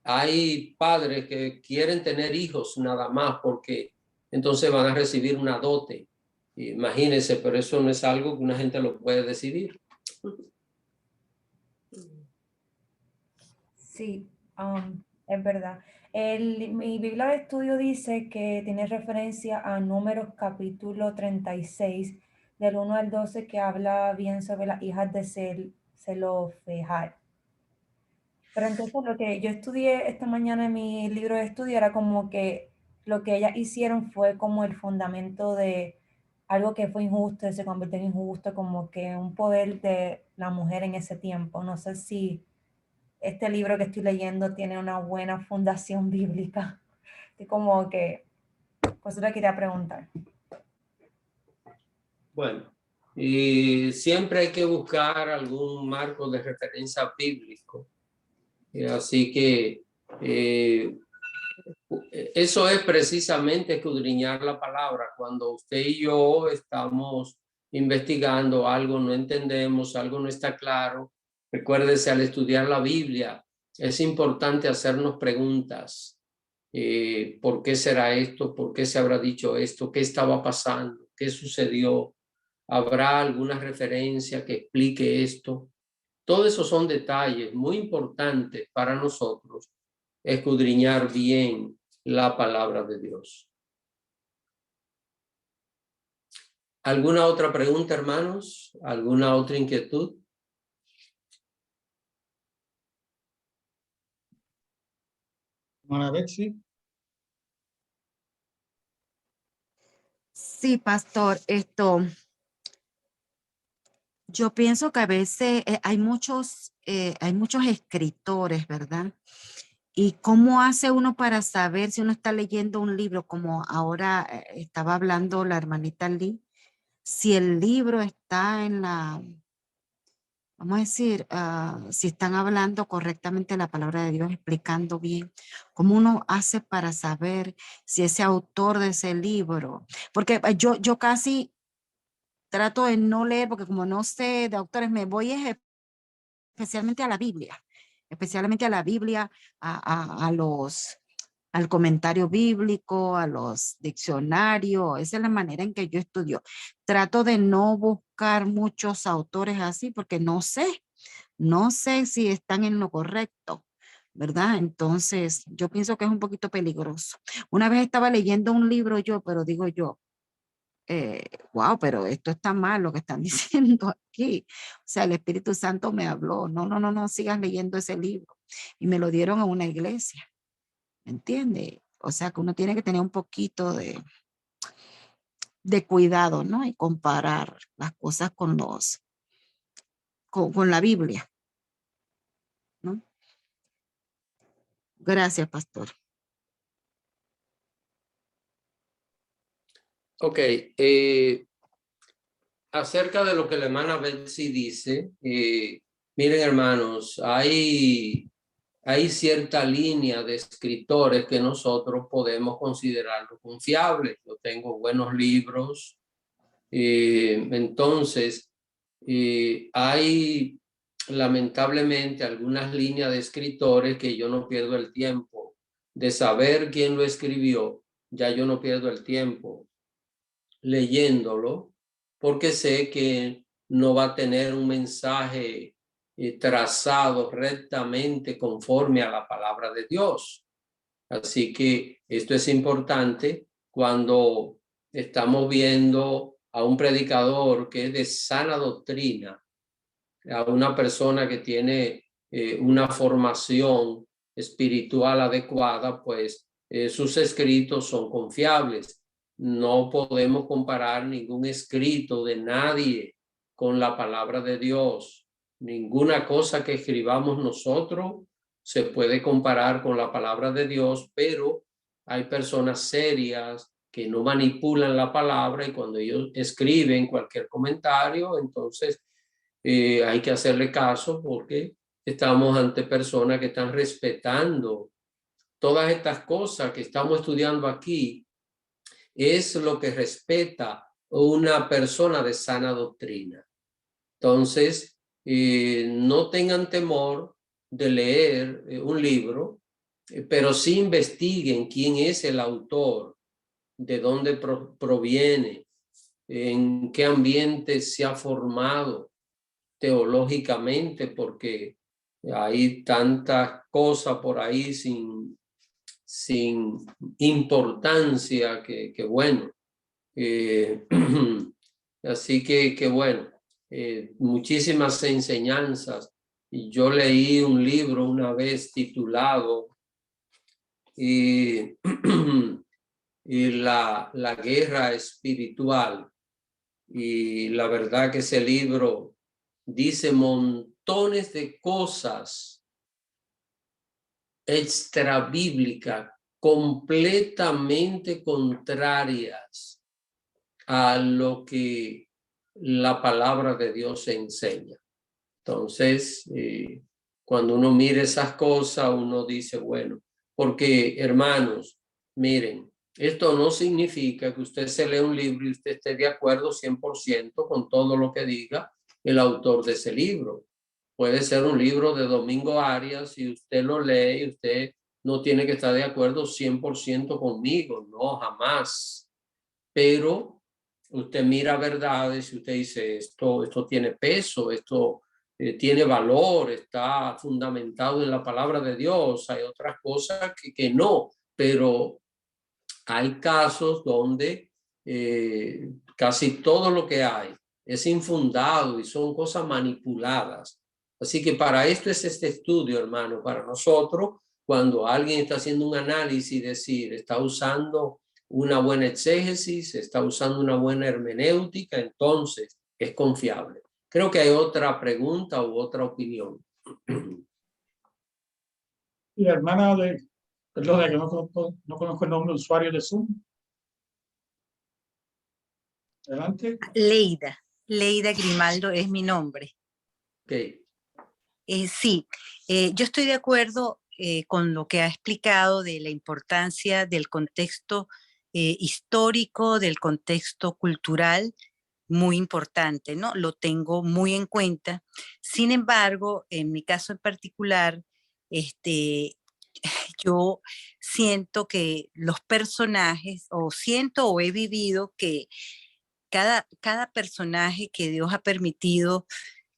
[SPEAKER 3] Hay padres que quieren tener hijos nada más porque entonces van a recibir una dote. Imagínense, pero eso no es algo que una gente lo puede decidir.
[SPEAKER 4] Sí, es verdad. Mi Biblia de estudio dice que tiene referencia a Números capítulo 36, del 1 al 12, que habla bien sobre las hijas de Zelofehad. Pero entonces lo que yo estudié esta mañana en mi libro de estudio era como que lo que ellas hicieron fue como el fundamento de algo que fue injusto y se convirtió en injusto, como que un poder de la mujer en ese tiempo. No sé si este libro que estoy leyendo tiene una buena fundación bíblica. Es como que, por eso le quería preguntar.
[SPEAKER 3] Bueno, y siempre hay que buscar algún marco de referencia bíblico. Así que eso es precisamente escudriñar la palabra. Cuando usted y yo estamos investigando algo, no entendemos, algo no está claro, recuérdese, al estudiar la Biblia, es importante hacernos preguntas. ¿Por qué será esto? ¿Por qué se habrá dicho esto? ¿Qué estaba pasando? ¿Qué sucedió? ¿Habrá alguna referencia que explique esto? Todos esos son detalles muy importantes para nosotros, escudriñar bien la palabra de Dios. ¿Alguna otra pregunta, hermanos? ¿Alguna otra inquietud?
[SPEAKER 1] Hermana Betsy.
[SPEAKER 10] Sí, pastor, yo pienso que a veces hay muchos escritores, ¿verdad? ¿Y cómo hace uno para saber si uno está leyendo un libro, como ahora estaba hablando la hermanita Lee, si el libro está en vamos a decir, si están hablando correctamente la palabra de Dios, explicando bien, cómo uno hace para saber si ese autor de ese libro, porque yo casi trato de no leer, porque como no sé de autores, me voy especialmente a la Biblia, al comentario bíblico, a los diccionarios. Esa es la manera en que yo estudio. Trato de no buscar muchos autores así porque no sé si están en lo correcto, ¿verdad? Entonces, yo pienso que es un poquito peligroso. Una vez estaba leyendo un libro pero digo yo, wow, pero esto está mal lo que están diciendo aquí. O sea, el Espíritu Santo me habló, no sigas leyendo ese libro. Y me lo dieron a una iglesia, ¿me entiende? O sea, que uno tiene que tener un poquito de cuidado, ¿no? Y comparar las cosas con con la Biblia, ¿no? Gracias, pastor.
[SPEAKER 3] Ok, acerca de lo que la hermana Betsy dice, miren hermanos, hay cierta línea de escritores que nosotros podemos considerarlo confiables. Yo tengo buenos libros, entonces hay lamentablemente algunas líneas de escritores que yo no pierdo el tiempo de saber quién lo escribió. Ya yo no pierdo el tiempo leyéndolo porque sé que no va a tener un mensaje trazado rectamente conforme a la palabra de Dios. Así que esto es importante cuando estamos viendo a un predicador que es de sana doctrina, a una persona que tiene una formación espiritual adecuada, pues sus escritos son confiables. No podemos comparar ningún escrito de nadie con la palabra de Dios. Ninguna cosa que escribamos nosotros se puede comparar con la palabra de Dios, pero hay personas serias que no manipulan la palabra y cuando ellos escriben cualquier comentario, entonces hay que hacerle caso porque estamos ante personas que están respetando todas estas cosas que estamos estudiando aquí. Es lo que respeta una persona de sana doctrina. Entonces, no tengan temor de leer un libro, pero sí investiguen quién es el autor, de dónde proviene, en qué ambiente se ha formado teológicamente, porque hay tantas cosas por ahí sin importancia que bueno. Así que bueno, muchísimas enseñanzas. Y yo leí un libro una vez titulado y la guerra espiritual. Y la verdad que ese libro dice montones de cosas extrabíblicas completamente contrarias a lo que la palabra de Dios enseña. Entonces, cuando uno mira esas cosas, uno dice, bueno, porque hermanos, miren, esto no significa que usted se lea un libro y usted esté de acuerdo 100% con todo lo que diga el autor de ese libro. Puede ser un libro de Domingo Arias y usted lo lee y usted no tiene que estar de acuerdo 100% conmigo, no, jamás. Pero usted mira verdades y usted dice, esto tiene peso, esto tiene valor, está fundamentado en la palabra de Dios. Hay otras cosas que no, pero hay casos donde casi todo lo que hay es infundado y son cosas manipuladas. Así que para esto es este estudio, hermano, para nosotros, cuando alguien está haciendo un análisis, decir, está usando una buena exégesis, está usando una buena hermenéutica, entonces es confiable. Creo que hay otra pregunta u otra opinión.
[SPEAKER 1] Y la hermana perdón, que no conozco el nombre de usuario de Zoom. Adelante.
[SPEAKER 9] Leida Grimaldo es mi nombre.
[SPEAKER 3] Okay.
[SPEAKER 9] Sí, yo estoy de acuerdo con lo que ha explicado de la importancia del contexto histórico, del contexto cultural, muy importante, ¿no? Lo tengo muy en cuenta. Sin embargo, en mi caso en particular, yo siento que los personajes, o he vivido que cada personaje que Dios ha permitido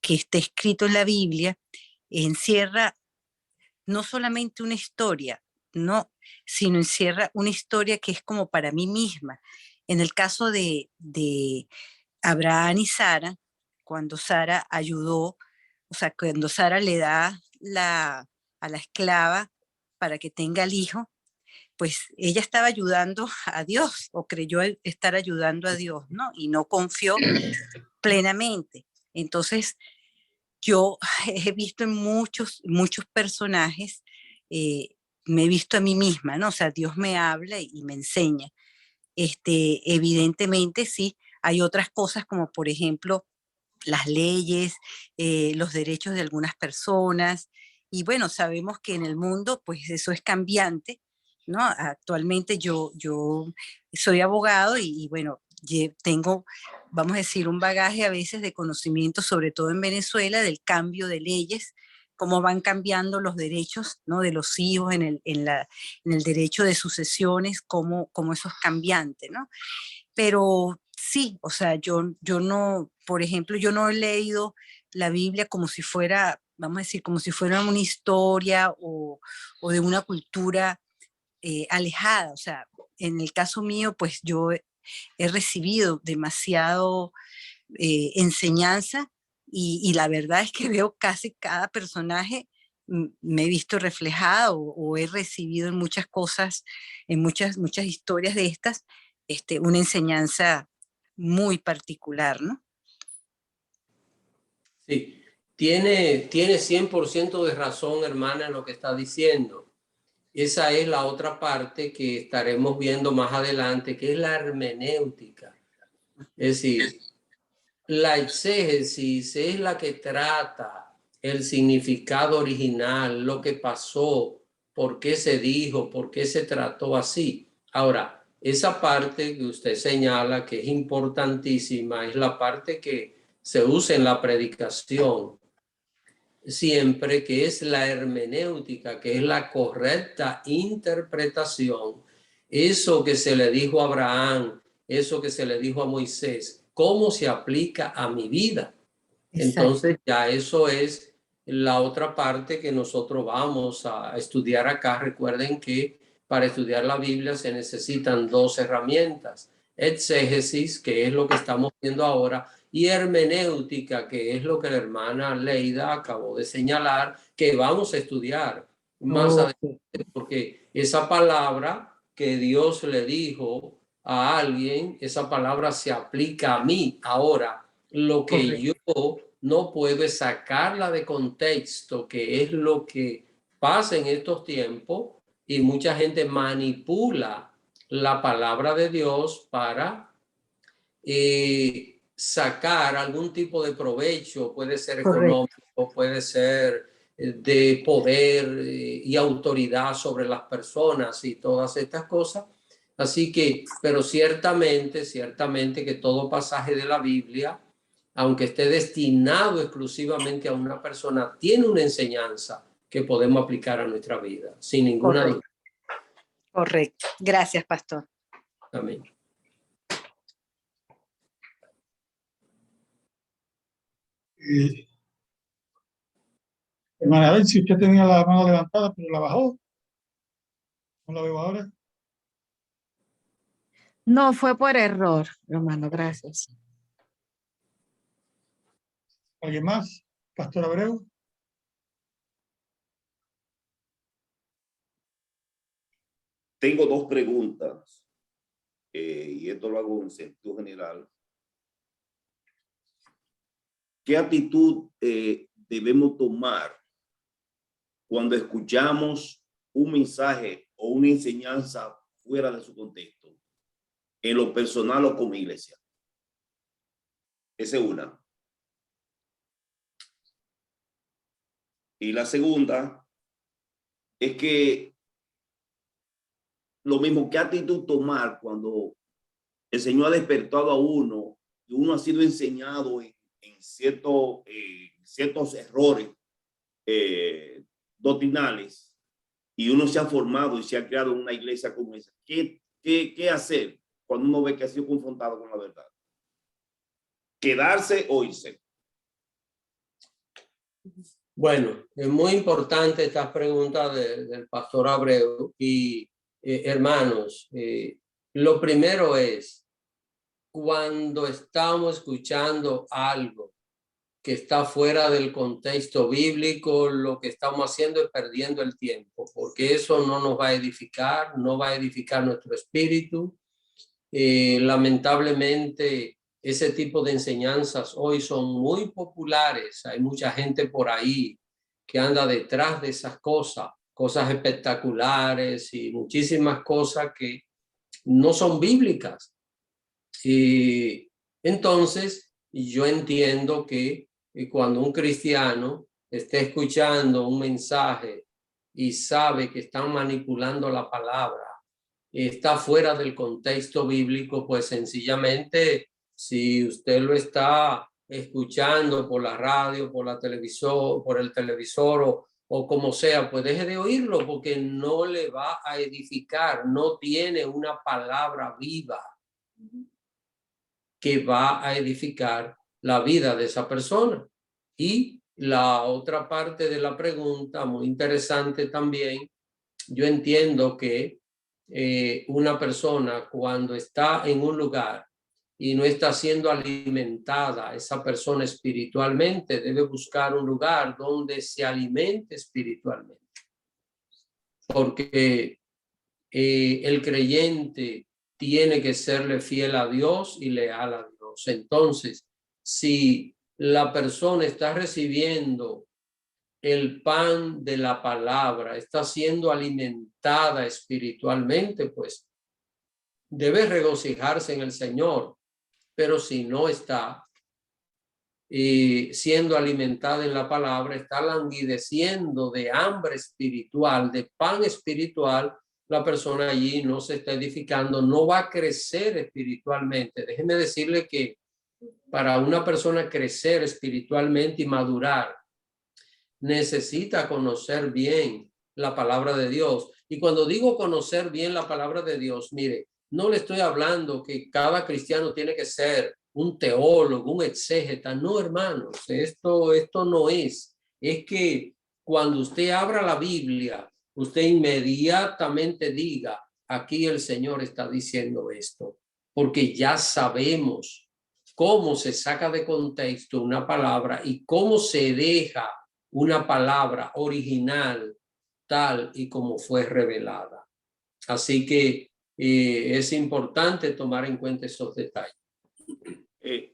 [SPEAKER 9] que esté escrito en la Biblia encierra no solamente una historia, no, sino encierra una historia que es como para mí misma. En el caso de Abraham y Sara, cuando Sara ayudó, o sea, cuando Sara le da a la esclava para que tenga el hijo, pues ella estaba ayudando a Dios o creyó estar ayudando a Dios, ¿no? Y no confió plenamente. Entonces, yo he visto en muchos personajes, me he visto a mí misma, ¿no? O sea, Dios me habla y me enseña. Evidentemente, sí, hay otras cosas como, por ejemplo, las leyes, los derechos de algunas personas. Y bueno, sabemos que en el mundo, pues eso es cambiante, ¿no? Actualmente yo soy abogado y bueno, tengo, vamos a decir, un bagaje a veces de conocimiento, sobre todo en Venezuela, del cambio de leyes, cómo van cambiando los derechos, ¿no? De los hijos en el derecho de sucesiones, cómo eso es cambiante, ¿no? Pero sí, o sea, yo no, por ejemplo, yo no he leído la Biblia como si fuera, vamos a decir, como si fuera una historia o de una cultura alejada. O sea, en el caso mío, pues yo he recibido demasiado enseñanza y la verdad es que veo casi cada personaje, me he visto reflejada o he recibido en muchas cosas, en muchas historias de estas, una enseñanza muy particular, ¿no?
[SPEAKER 3] Sí, tiene 100% de razón, hermana, en lo que está diciendo. Esa es la otra parte que estaremos viendo más adelante, que es la hermenéutica. Es decir, la exégesis es la que trata el significado original, lo que pasó, por qué se dijo, por qué se trató así. Ahora, esa parte que usted señala que es importantísima es la parte que se usa en la predicación siempre, que es la hermenéutica, que es la correcta interpretación. Eso que se le dijo a Abraham, eso que se le dijo a Moisés, ¿cómo se aplica a mi vida?
[SPEAKER 9] Exacto.
[SPEAKER 3] Entonces ya eso es la otra parte que nosotros vamos a estudiar acá. Recuerden que para estudiar la Biblia se necesitan dos herramientas: exégesis, que es lo que estamos viendo ahora, y hermenéutica, que es lo que la hermana Leida acabó de señalar, que vamos a estudiar más adelante, porque esa palabra que Dios le dijo a alguien, esa palabra se aplica a mí ahora. Lo que
[SPEAKER 9] Correcto.
[SPEAKER 3] yo no puedo es sacarla de contexto, que es lo que pasa en estos tiempos, y mucha gente manipula la palabra de Dios para sacar algún tipo de provecho, puede ser
[SPEAKER 9] Correcto.
[SPEAKER 3] económico, puede ser de poder y autoridad sobre las personas y todas estas cosas. Así que, pero ciertamente que todo pasaje de la Biblia, aunque esté destinado exclusivamente a una persona, tiene una enseñanza que podemos aplicar a nuestra vida, sin ninguna duda.
[SPEAKER 9] Correcto. Gracias, pastor.
[SPEAKER 3] Amén.
[SPEAKER 1] Hermana, a ver si usted tenía la mano levantada, pero la bajó. No la veo ahora.
[SPEAKER 10] No, fue por error, hermano, gracias.
[SPEAKER 1] ¿Alguien más? Pastor Abreu.
[SPEAKER 7] Tengo dos preguntas, y esto lo hago en sentido general. ¿Qué actitud debemos tomar cuando escuchamos un mensaje o una enseñanza fuera de su contexto, en lo personal o como iglesia? Esa es una. Y la segunda es que lo mismo, ¿qué actitud tomar cuando el Señor ha despertado a uno y uno ha sido enseñado en ciertos errores doctrinales, y uno se ha formado y se ha creado en una iglesia como esa? ¿Qué hacer cuando uno ve que ha sido confrontado con la verdad? ¿Quedarse o irse?
[SPEAKER 3] Bueno, es muy importante esta pregunta del pastor Abreu. Y hermanos, lo primero es, cuando estamos escuchando algo que está fuera del contexto bíblico, lo que estamos haciendo es perdiendo el tiempo, porque eso no nos va a edificar, no va a edificar nuestro espíritu. Lamentablemente, ese tipo de enseñanzas hoy son muy populares. Hay mucha gente por ahí que anda detrás de esas cosas espectaculares y muchísimas cosas que no son bíblicas. Y entonces, yo entiendo que cuando un cristiano esté escuchando un mensaje y sabe que están manipulando la palabra, está fuera del contexto bíblico, pues sencillamente, si usted lo está escuchando por la radio, por la televisor, por el televisor o como sea, pues deje de oírlo porque no le va a edificar, no tiene una palabra viva que va a edificar la vida de esa persona. Y la otra parte de la pregunta, muy interesante también, yo entiendo que una persona cuando está en un lugar y no está siendo alimentada, esa persona espiritualmente debe buscar un lugar donde se alimente espiritualmente. Porque el creyente tiene que serle fiel a Dios y leal a Dios. Entonces, si la persona está recibiendo el pan de la palabra, está siendo alimentada espiritualmente, pues debe regocijarse en el Señor. Pero si no está siendo alimentada en la palabra, está languideciendo de hambre espiritual, de pan espiritual, la persona allí no se está edificando, no va a crecer espiritualmente. Déjeme decirle que para una persona crecer espiritualmente y madurar, necesita conocer bien la palabra de Dios. Y cuando digo conocer bien la palabra de Dios, mire, no le estoy hablando que cada cristiano tiene que ser un teólogo, un exégeta. No, hermanos, esto no es. Es que cuando usted abra la Biblia, usted inmediatamente diga, aquí el Señor está diciendo esto, porque ya sabemos cómo se saca de contexto una palabra y cómo se deja una palabra original tal y como fue revelada. Así que es importante tomar en cuenta esos detalles.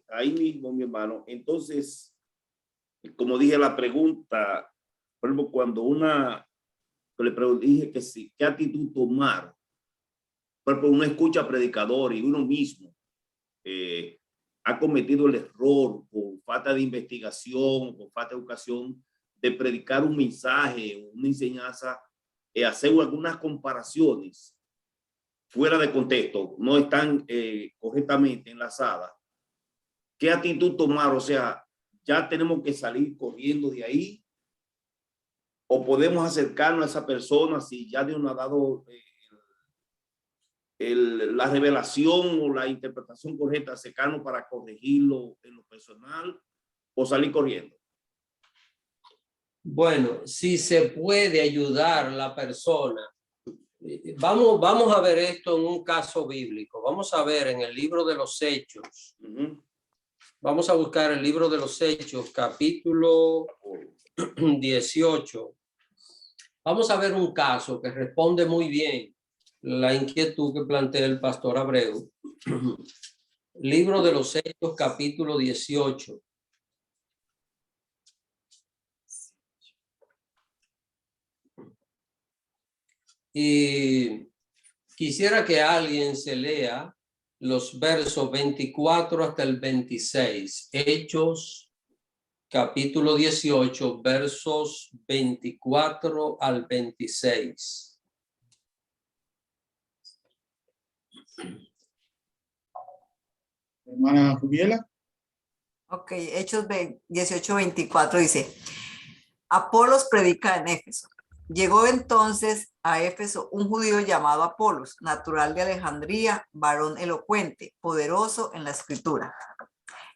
[SPEAKER 7] Ahí mismo, mi hermano. Entonces, como dije la pregunta, por ejemplo, cuando le pregunté, dije que sí, ¿qué actitud tomar? Por ejemplo, uno escucha predicador y uno mismo ha cometido el error por falta de investigación, por falta de educación, de predicar un mensaje, una enseñanza, hacer algunas comparaciones fuera de contexto, no están correctamente enlazadas. ¿Qué actitud tomar? O sea, ¿ya tenemos que salir corriendo de ahí? ¿O podemos acercarnos a esa persona si ya Dios nos ha dado la revelación o la interpretación correcta, acercarnos para corregirlo en lo personal o salir corriendo?
[SPEAKER 3] Bueno, si se puede ayudar a la persona, vamos a ver esto en un caso bíblico. Vamos a ver en el libro de los Hechos. Vamos a buscar el libro de los Hechos, capítulo 18. Vamos a ver un caso que responde muy bien la inquietud que plantea el pastor Abreu. Libro de los Hechos, capítulo 18. Y quisiera que alguien se lea los versos 24 hasta el 26. Hechos, capítulo 18, versos 24 al 26.
[SPEAKER 1] Hermana Jubiela.
[SPEAKER 6] Ok, Hechos 18, 24 dice, Apolos predica en Éfeso. Llegó entonces a Éfeso un judío llamado Apolos, natural de Alejandría, varón elocuente, poderoso en la escritura.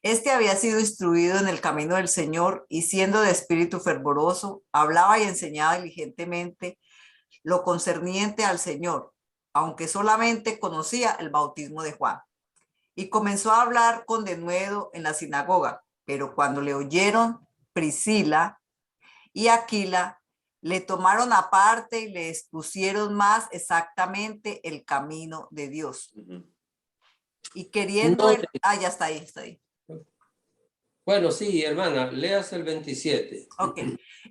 [SPEAKER 6] Este había sido instruido en el camino del Señor y siendo de espíritu fervoroso, hablaba y enseñaba diligentemente lo concerniente al Señor, aunque solamente conocía el bautismo de Juan. Y comenzó a hablar con denuedo en la sinagoga, Pero cuando le oyeron Priscila y Aquila, le tomaron aparte y le expusieron más exactamente el camino de Dios. Y queriendo él, ya está ahí, está ahí.
[SPEAKER 3] Bueno, sí, hermana, leas el 27.
[SPEAKER 6] Ok.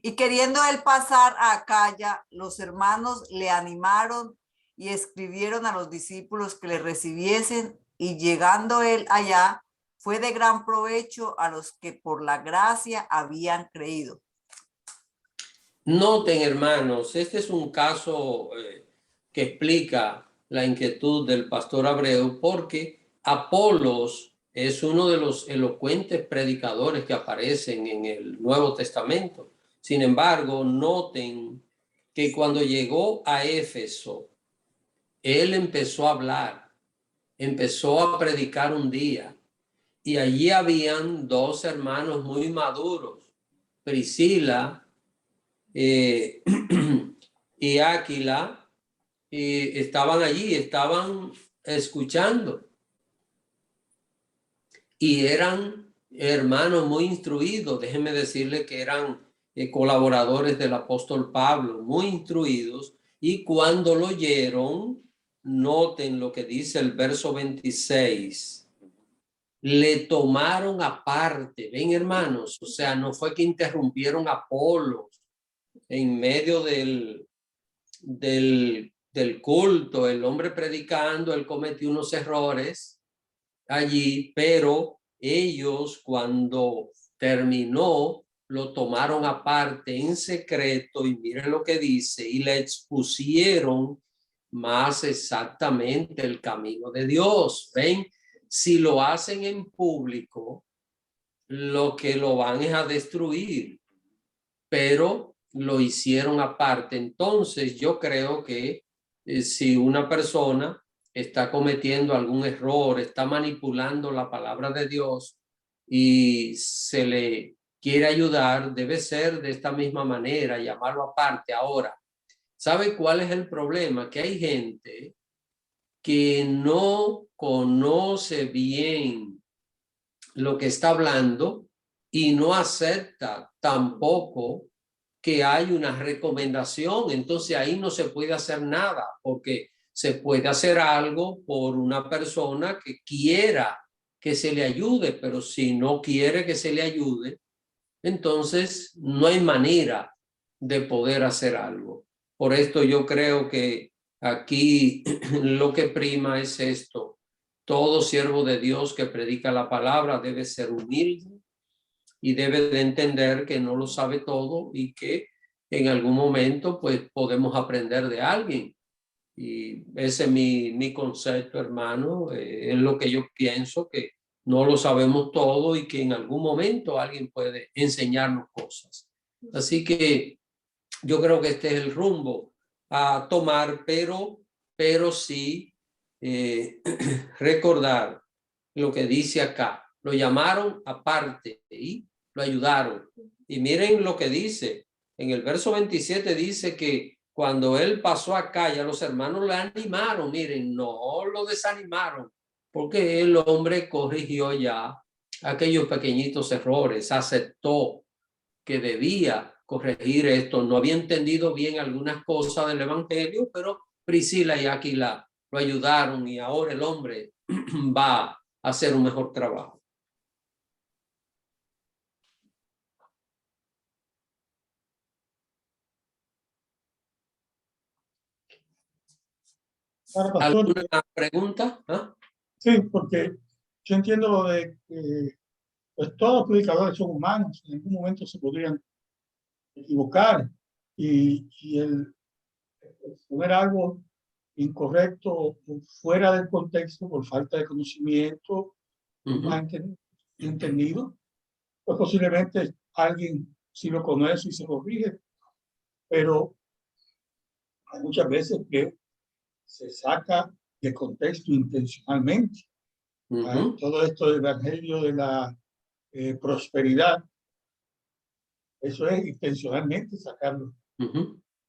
[SPEAKER 6] Y queriendo él pasar a Acaya, los hermanos le animaron y escribieron a los discípulos que le recibiesen, y llegando él allá, fue de gran provecho a los que por la gracia habían creído.
[SPEAKER 3] Noten, hermanos, este es un caso que explica la inquietud del pastor Abreu, porque Apolos es uno de los elocuentes predicadores que aparecen en el Nuevo Testamento. Sin embargo, noten que cuando llegó a Éfeso, él empezó a hablar, empezó a predicar un día, y allí habían dos hermanos muy maduros, Priscila y Aquila, y estaban allí, estaban escuchando, y eran hermanos muy instruidos. Déjenme decirle que eran colaboradores del apóstol Pablo, muy instruidos, y cuando lo oyeron, noten lo que dice el verso 26, le tomaron aparte. Ven, hermanos, o sea, no fue que interrumpieron a Apolo en medio del culto, el hombre predicando, él cometió unos errores allí, pero ellos cuando terminó lo tomaron aparte en secreto, y miren lo que dice, y le expusieron más exactamente el camino de Dios. Ven, si lo hacen en público, lo que lo van es a destruir, pero lo hicieron aparte. Entonces yo creo que si una persona está cometiendo algún error, está manipulando la palabra de Dios y se le quiere ayudar, debe ser de esta misma manera, llamarlo aparte. Ahora, ¿sabe cuál es el problema? Que hay gente que no conoce bien lo que está hablando y no acepta tampoco que hay una recomendación. Entonces ahí no se puede hacer nada, porque se puede hacer algo por una persona que quiera que se le ayude, pero si no quiere que se le ayude, entonces no hay manera de poder hacer algo. Por esto yo creo que aquí lo que prima es esto. Todo siervo de Dios que predica la palabra debe ser humilde y debe de entender que no lo sabe todo y que en algún momento pues podemos aprender de alguien. Y ese es mi concepto, hermano. Es lo que yo pienso, que no lo sabemos todo y que en algún momento alguien puede enseñarnos cosas. Así que yo creo que este es el rumbo a tomar, pero sí recordar lo que dice acá. Lo llamaron aparte y lo ayudaron. Y miren lo que dice. En el verso 27 dice que cuando él pasó acá, ya los hermanos le animaron. Miren, no lo desanimaron, porque el hombre corrigió ya aquellos pequeñitos errores, aceptó que debía corregir esto. No había entendido bien algunas cosas del evangelio, pero Priscila y Aquila lo ayudaron y ahora el hombre va a hacer un mejor trabajo. ¿Alguna pregunta? ¿Ah?
[SPEAKER 1] Sí, porque yo entiendo lo de que pues todos los predicadores son humanos, en algún momento se podrían equivocar y el poner algo incorrecto o fuera del contexto por falta de conocimiento, entendido, pues posiblemente alguien sí lo conoce y se corrige, pero hay muchas veces que se saca de contexto intencionalmente. Todo esto del evangelio de la prosperidad, eso es intencionalmente sacarlo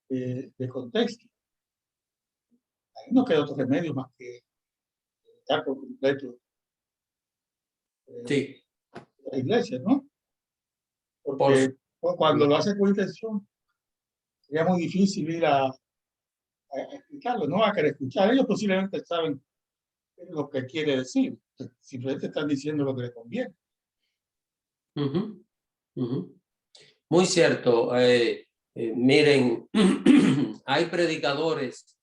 [SPEAKER 1] de contexto. Ahí no queda otro remedio más que estar por completo.
[SPEAKER 3] Sí.
[SPEAKER 1] la iglesia, ¿no? Porque cuando lo hace con intención, sería muy difícil ir a explicarlo, no a querer escuchar. Ellos posiblemente saben lo que quiere decir, simplemente están diciendo lo que le conviene.
[SPEAKER 3] Ujú, ujú. Muy cierto. Miren, hay predicadores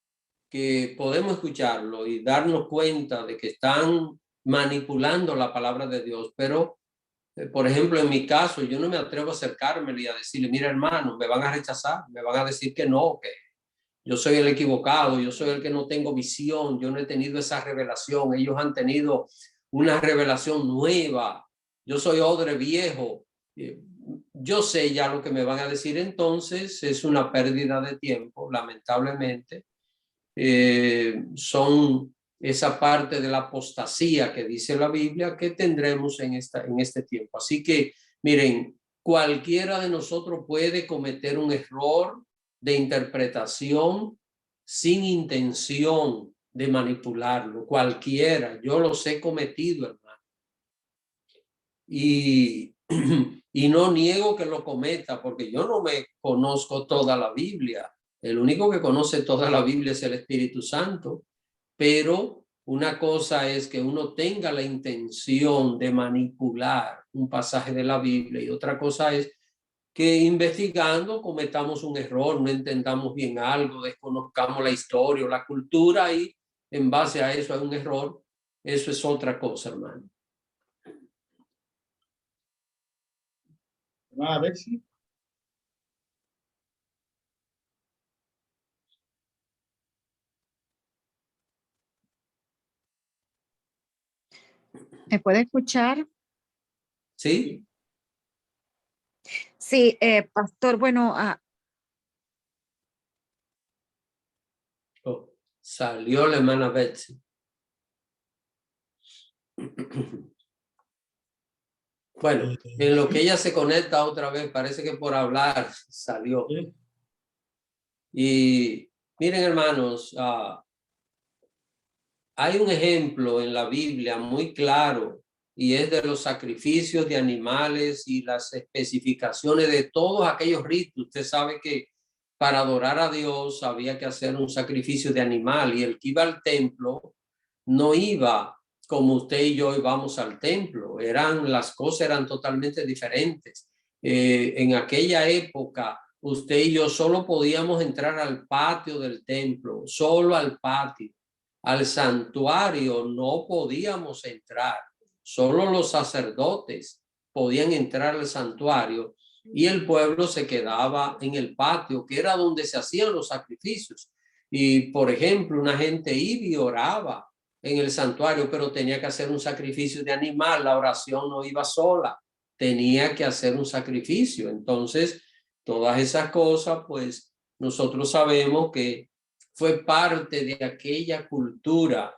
[SPEAKER 3] que podemos escucharlo y darnos cuenta de que están manipulando la palabra de Dios, pero por ejemplo, en mi caso, yo no me atrevo a acercármelo y a decirle, mira hermano, me van a rechazar, me van a decir que no, que yo soy el equivocado, yo soy el que no tengo visión, yo no he tenido esa revelación, ellos han tenido una revelación nueva, yo soy odre viejo. Yo sé ya lo que me van a decir, entonces es una pérdida de tiempo, lamentablemente. Son esa parte de la apostasía que dice la Biblia que tendremos en este tiempo. Así que, miren, cualquiera de nosotros puede cometer un error de interpretación sin intención de manipularlo. Cualquiera, yo los he cometido, hermano. Y no niego que lo cometa, porque yo no me conozco toda la Biblia. El único que conoce toda la Biblia es el Espíritu Santo. Pero una cosa es que uno tenga la intención de manipular un pasaje de la Biblia y otra cosa es que investigando cometamos un error, no entendamos bien algo, desconozcamos la historia o la cultura y en base a eso hay un error. Eso es otra cosa, hermano.
[SPEAKER 1] A ver si.
[SPEAKER 10] ¿Me puede escuchar?
[SPEAKER 3] ¿Sí?
[SPEAKER 10] Sí, pastor, bueno,
[SPEAKER 3] Oh, salió la hermana Betsy. Bueno, en lo que ella se conecta otra vez, parece que por hablar salió. Y miren, hermanos, hay un ejemplo en la Biblia muy claro y es de los sacrificios de animales y las especificaciones de todos aquellos ritos. Usted sabe que para adorar a Dios había que hacer un sacrificio de animal y el que iba al templo no iba como usted y yo íbamos al templo. Las cosas eran totalmente diferentes. En aquella época, usted y yo solo podíamos entrar al patio del templo, solo al patio. Al santuario no podíamos entrar, solo los sacerdotes podían entrar al santuario y el pueblo se quedaba en el patio, que era donde se hacían los sacrificios. Y, por ejemplo, una gente iba y oraba en el santuario, pero tenía que hacer un sacrificio de animal, la oración no iba sola, tenía que hacer un sacrificio. Entonces, todas esas cosas, pues, nosotros sabemos que fue parte de aquella cultura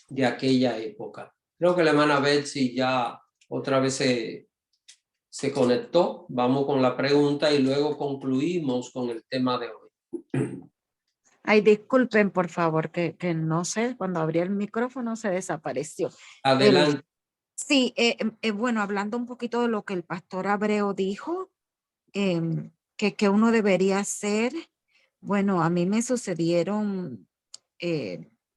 [SPEAKER 3] de aquella época. Creo que la hermana Betsy ya otra vez se conectó. Vamos con la pregunta y luego concluimos con el tema de hoy.
[SPEAKER 10] ay, disculpen, por favor, que no sé, cuando abrí el micrófono se desapareció.
[SPEAKER 3] Adelante.
[SPEAKER 10] Sí, bueno, hablando un poquito de lo que el pastor Abreu dijo, que uno debería hacer. Bueno, a mí me sucedieron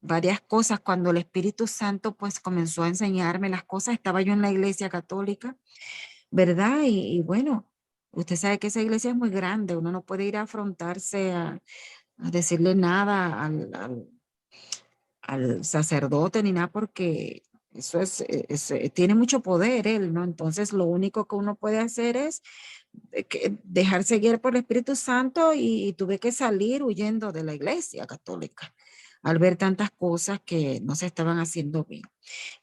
[SPEAKER 10] varias cosas cuando el Espíritu Santo pues comenzó a enseñarme las cosas. Estaba yo en la iglesia católica, ¿verdad? Y bueno, usted sabe que esa iglesia es muy grande, uno no puede ir a afrontarse a decirle nada al sacerdote ni nada porque eso tiene mucho poder él, ¿no? Entonces lo único que uno puede hacer es dejarse guiar por el Espíritu Santo y tuve que salir huyendo de la iglesia católica al ver tantas cosas que no se estaban haciendo bien.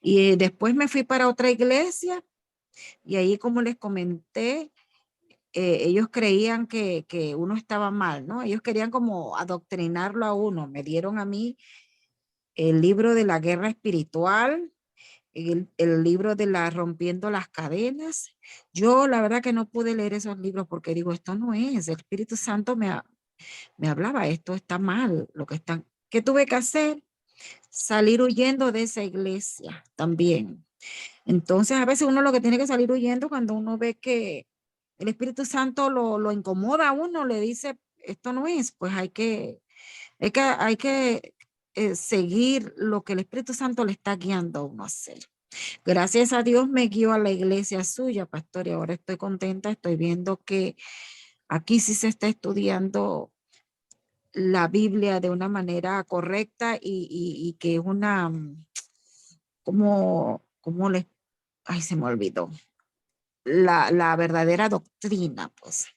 [SPEAKER 10] Y después me fui para otra iglesia y ahí, como les comenté, ellos creían que uno estaba mal, ¿no? Ellos querían como adoctrinarlo a uno. Me dieron a mí el libro de la guerra espiritual, el libro de la rompiendo las cadenas. Yo la verdad que no pude leer esos libros porque digo, esto no es, el Espíritu Santo me hablaba, esto está mal, lo que están. ¿Qué tuve que hacer? Salir huyendo de esa iglesia también. Entonces, a veces uno lo que tiene que salir huyendo cuando uno ve que el Espíritu Santo lo incomoda a uno, le dice, esto no es, pues hay que seguir lo que el Espíritu Santo le está guiando a uno a hacer. Gracias a Dios me guió a la iglesia suya, pastor, y ahora estoy contenta, estoy viendo que aquí sí se está estudiando la Biblia de una manera correcta y que es una, como les, ay, se me olvidó, la verdadera doctrina, pues.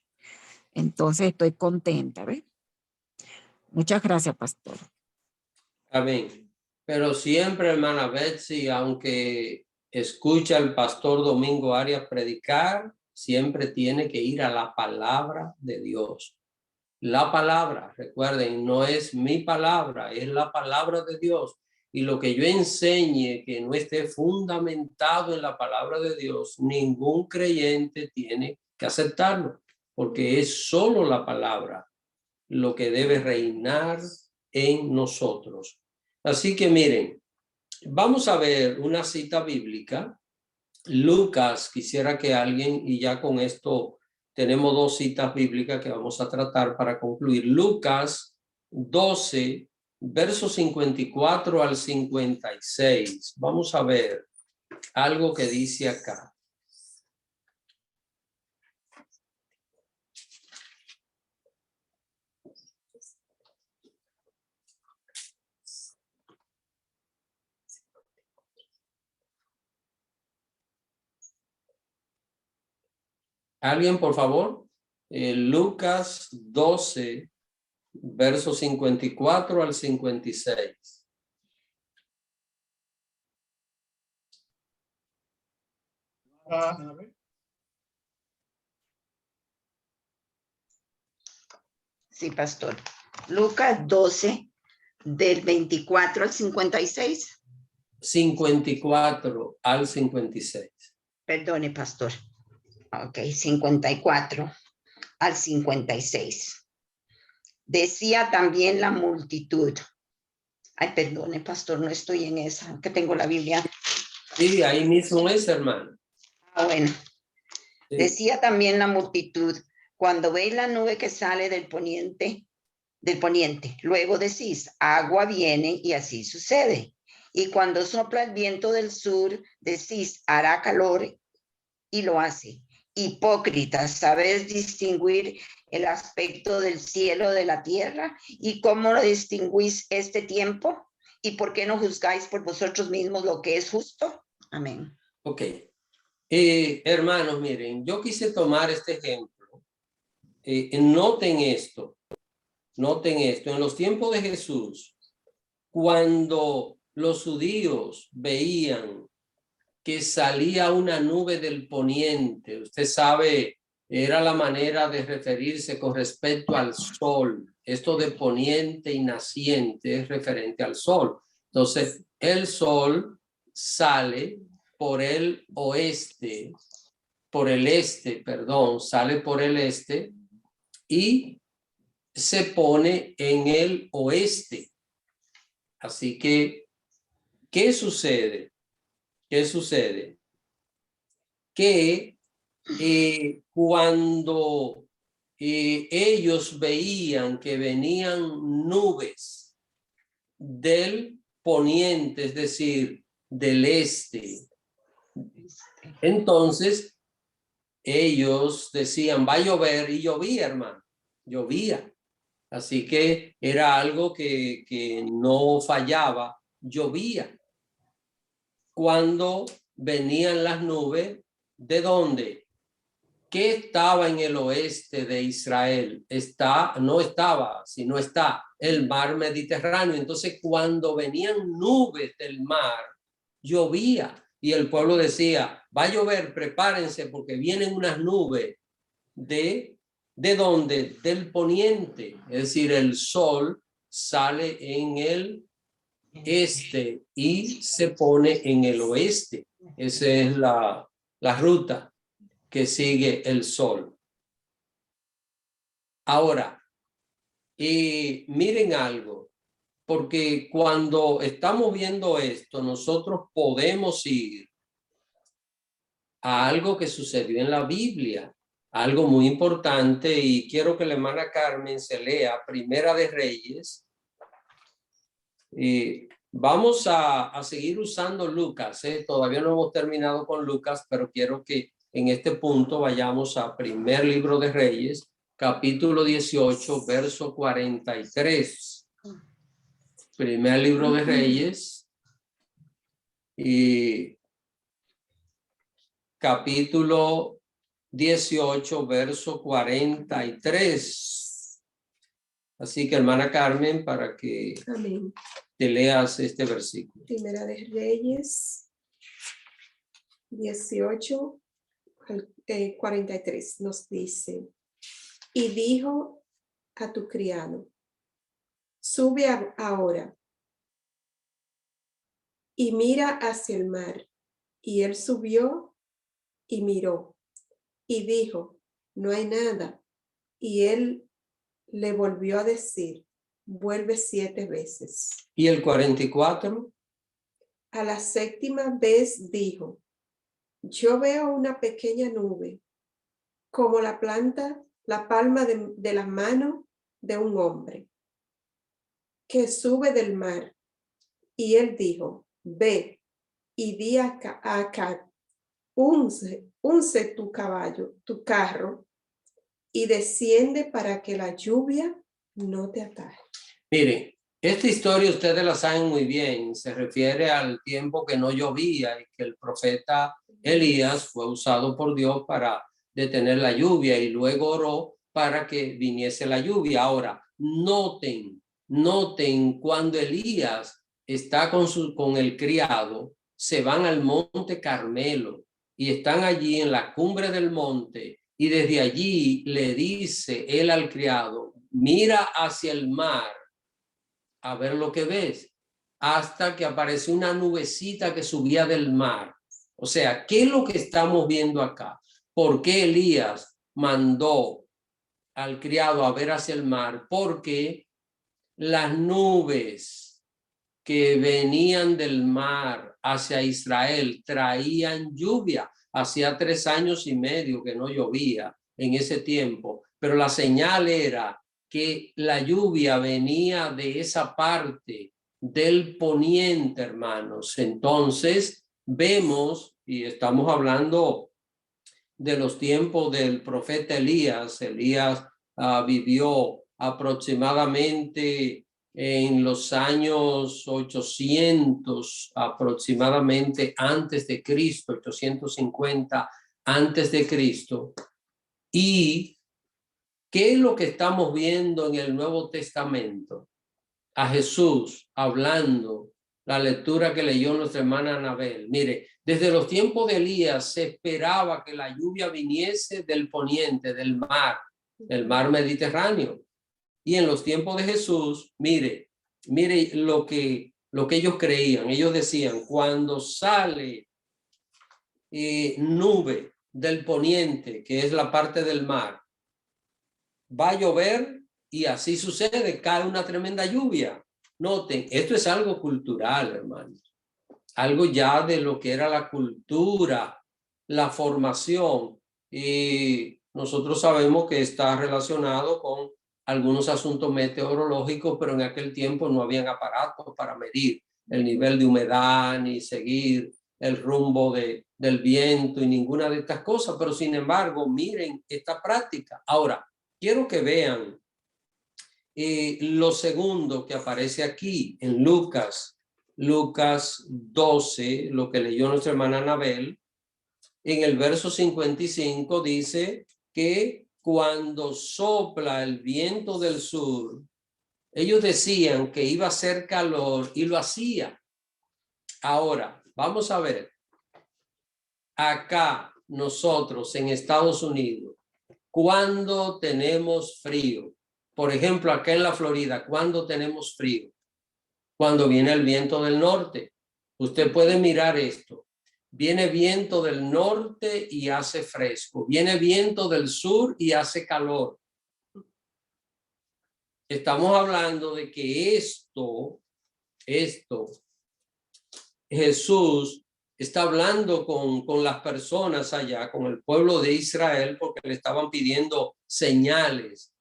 [SPEAKER 10] Entonces estoy contenta, ¿ves? Muchas gracias, pastor.
[SPEAKER 3] Amén. Pero siempre, hermana Betsy, aunque escucha al pastor Domingo Arias predicar, siempre tiene que ir a la palabra de Dios. La palabra, recuerden, no es mi palabra, es la palabra de Dios. Y lo que yo enseñe que no esté fundamentado en la palabra de Dios, ningún creyente tiene que aceptarlo, porque es solo la palabra lo que debe reinar en nosotros. Así que miren, vamos a ver una cita bíblica. Lucas, quisiera que alguien, y ya con esto tenemos dos citas bíblicas que vamos a tratar para concluir. Lucas 12, versos 54 al 56. Vamos a ver algo que dice acá. ¿Alguien, por favor? Lucas 12, versos 54 al 56.
[SPEAKER 1] A ver.
[SPEAKER 5] Sí, pastor. Lucas 12, del 24 al 56.
[SPEAKER 3] 54 al 56.
[SPEAKER 5] Perdone, pastor. Ok, 54 al 56. Decía también la multitud. Ay, perdone, pastor, no estoy en esa, que tengo la Biblia.
[SPEAKER 3] Sí, ahí mismo es, hermano.
[SPEAKER 5] Ah, bueno.
[SPEAKER 3] Sí.
[SPEAKER 5] Decía también la multitud, cuando veis la nube que sale del poniente, luego decís, agua viene, y así sucede. Y cuando sopla el viento del sur, decís, hará calor, y lo hace. Hipócritas, ¿sabéis distinguir el aspecto del cielo de la tierra? ¿Y cómo lo distinguís este tiempo? ¿Y por qué no juzgáis por vosotros mismos lo que es justo? Amén.
[SPEAKER 3] Ok. Hermanos, miren, yo quise tomar este ejemplo. Noten esto. Noten esto. En los tiempos de Jesús, cuando los judíos veían que salía una nube del poniente, usted sabe, era la manera de referirse con respecto al sol. Esto de poniente y naciente es referente al sol. Entonces, el sol sale por el oeste, sale por el este y se pone en el oeste. Así que, ¿qué sucede? ¿Qué sucede? Que cuando ellos veían que venían nubes del poniente, es decir, del este, entonces ellos decían, va a llover, y llovía, hermano, llovía. Así que era algo que no fallaba, llovía. Cuando venían las nubes, ¿de dónde? ¿Qué estaba en el oeste de Israel? No estaba, sino está el mar Mediterráneo. Entonces, cuando venían nubes del mar, llovía. Y el pueblo decía, va a llover, prepárense porque vienen unas nubes ¿de dónde? Del poniente. Es decir, el sol sale en el este y se pone en el oeste. Esa es la ruta que sigue el sol. Ahora, miren algo, porque cuando estamos viendo esto, nosotros podemos ir a algo que sucedió en la Biblia, algo muy importante, y quiero que la hermana Carmen se lea Primera de Reyes. Vamos a seguir usando Lucas, todavía no hemos terminado con Lucas, pero quiero que en este punto vayamos a Primer Libro de Reyes, capítulo 18, verso 43. Primer Libro de Reyes y capítulo 18, verso 43. Así que, hermana Carmen, para que
[SPEAKER 12] Amén.
[SPEAKER 3] te leas este versículo.
[SPEAKER 12] Primera de Reyes 18, 43 nos dice: y dijo a tu criado, sube ahora y mira hacia el mar. Y él subió y miró y dijo, no hay nada. Y él le volvió a decir, vuelve 7 veces.
[SPEAKER 3] ¿Y el 44?
[SPEAKER 12] A la 7ª vez dijo, yo veo una pequeña nube, como la palma de la mano de un hombre, que sube del mar. Y él dijo, ve y di a Acab, unce tu caballo, tu carro, y desciende para que la lluvia no te ataje.
[SPEAKER 3] Miren, esta historia ustedes la saben muy bien. Se refiere al tiempo que no llovía y que el profeta Elías fue usado por Dios para detener la lluvia y luego oró para que viniese la lluvia. Ahora, noten cuando Elías está con el criado, se van al monte Carmelo y están allí en la cumbre del monte, y desde allí le dice él al criado, mira hacia el mar a ver lo que ves, hasta que apareció una nubecita que subía del mar. O sea, ¿qué es lo que estamos viendo acá? ¿Por qué Elías mandó al criado a ver hacia el mar? Porque las nubes que venían del mar hacia Israel traían lluvia. Hacía 3 años y medio que no llovía en ese tiempo, pero la señal era que la lluvia venía de esa parte del poniente, hermanos. Entonces vemos, y estamos hablando de los tiempos del profeta Elías. Elías vivió aproximadamente en los años 800 aproximadamente antes de Cristo, 850 antes de Cristo. ¿Y qué es lo que estamos viendo en el Nuevo Testamento? A Jesús hablando, la lectura que leyó nuestra hermana Anabel. Mire, desde los tiempos de Elías se esperaba que la lluvia viniese del poniente, del mar Mediterráneo. Y en los tiempos de Jesús, mire lo que ellos creían. Ellos decían, cuando sale nube del poniente, que es la parte del mar, va a llover, y así sucede, cae una tremenda lluvia. Noten, esto es algo cultural, hermanos. Algo ya de lo que era la cultura, la formación. Y nosotros sabemos que está relacionado con algunos asuntos meteorológicos, pero en aquel tiempo no habían aparatos para medir el nivel de humedad ni seguir el rumbo del viento y ninguna de estas cosas. Pero sin embargo, miren esta práctica. Ahora, quiero que vean lo segundo que aparece aquí en Lucas 12, lo que leyó nuestra hermana Anabel. En el verso 55 dice que cuando sopla el viento del sur, ellos decían que iba a hacer calor y lo hacía. Ahora, vamos a ver. Acá nosotros en Estados Unidos, cuando tenemos frío, por ejemplo, acá en la Florida, cuando tenemos frío, cuando viene el viento del norte, usted puede mirar esto. Viene viento del norte y hace fresco. Viene viento del sur y hace calor. Estamos hablando de que esto Jesús está hablando con las personas allá, con el pueblo de Israel, porque le estaban pidiendo señales.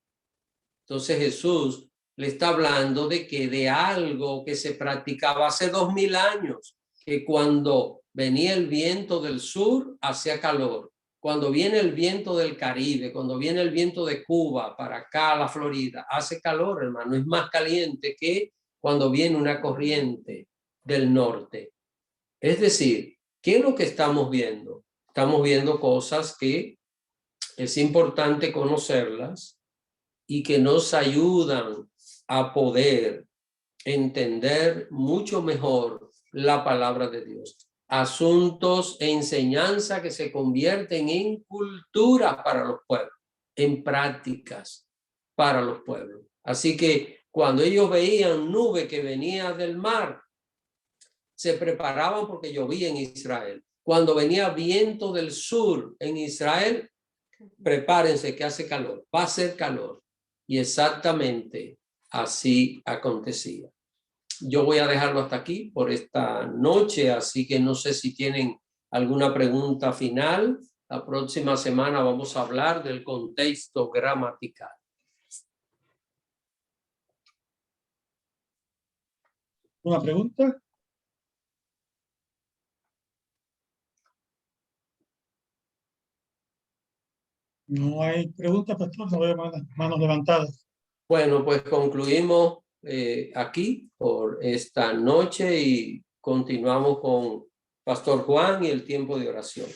[SPEAKER 3] Entonces Jesús le está hablando de algo que se practicaba hace 2000 años, que cuando venía el viento del sur hacía calor. Cuando viene el viento del Caribe, cuando viene el viento de Cuba para acá a la Florida, hace calor, hermano. Es más caliente que cuando viene una corriente del norte. Es decir, ¿qué es lo que estamos viendo? Estamos viendo cosas que es importante conocerlas y que nos ayudan a poder entender mucho mejor la palabra de Dios. Asuntos e enseñanza que se convierten en cultura para los pueblos, en prácticas para los pueblos. Así que cuando ellos veían nube que venía del mar, se preparaban porque llovía en Israel. Cuando venía viento del sur en Israel, prepárense que hace calor, va a ser calor. Y exactamente así acontecía. Yo voy a dejarlo hasta aquí por esta noche, así que no sé si tienen alguna pregunta final. La próxima semana vamos a hablar del contexto gramatical.
[SPEAKER 1] ¿Una pregunta? No hay preguntas, pastor, no veo manos levantadas.
[SPEAKER 3] Bueno, pues concluimos aquí por esta noche y continuamos con Pastor Juan y el tiempo de oración.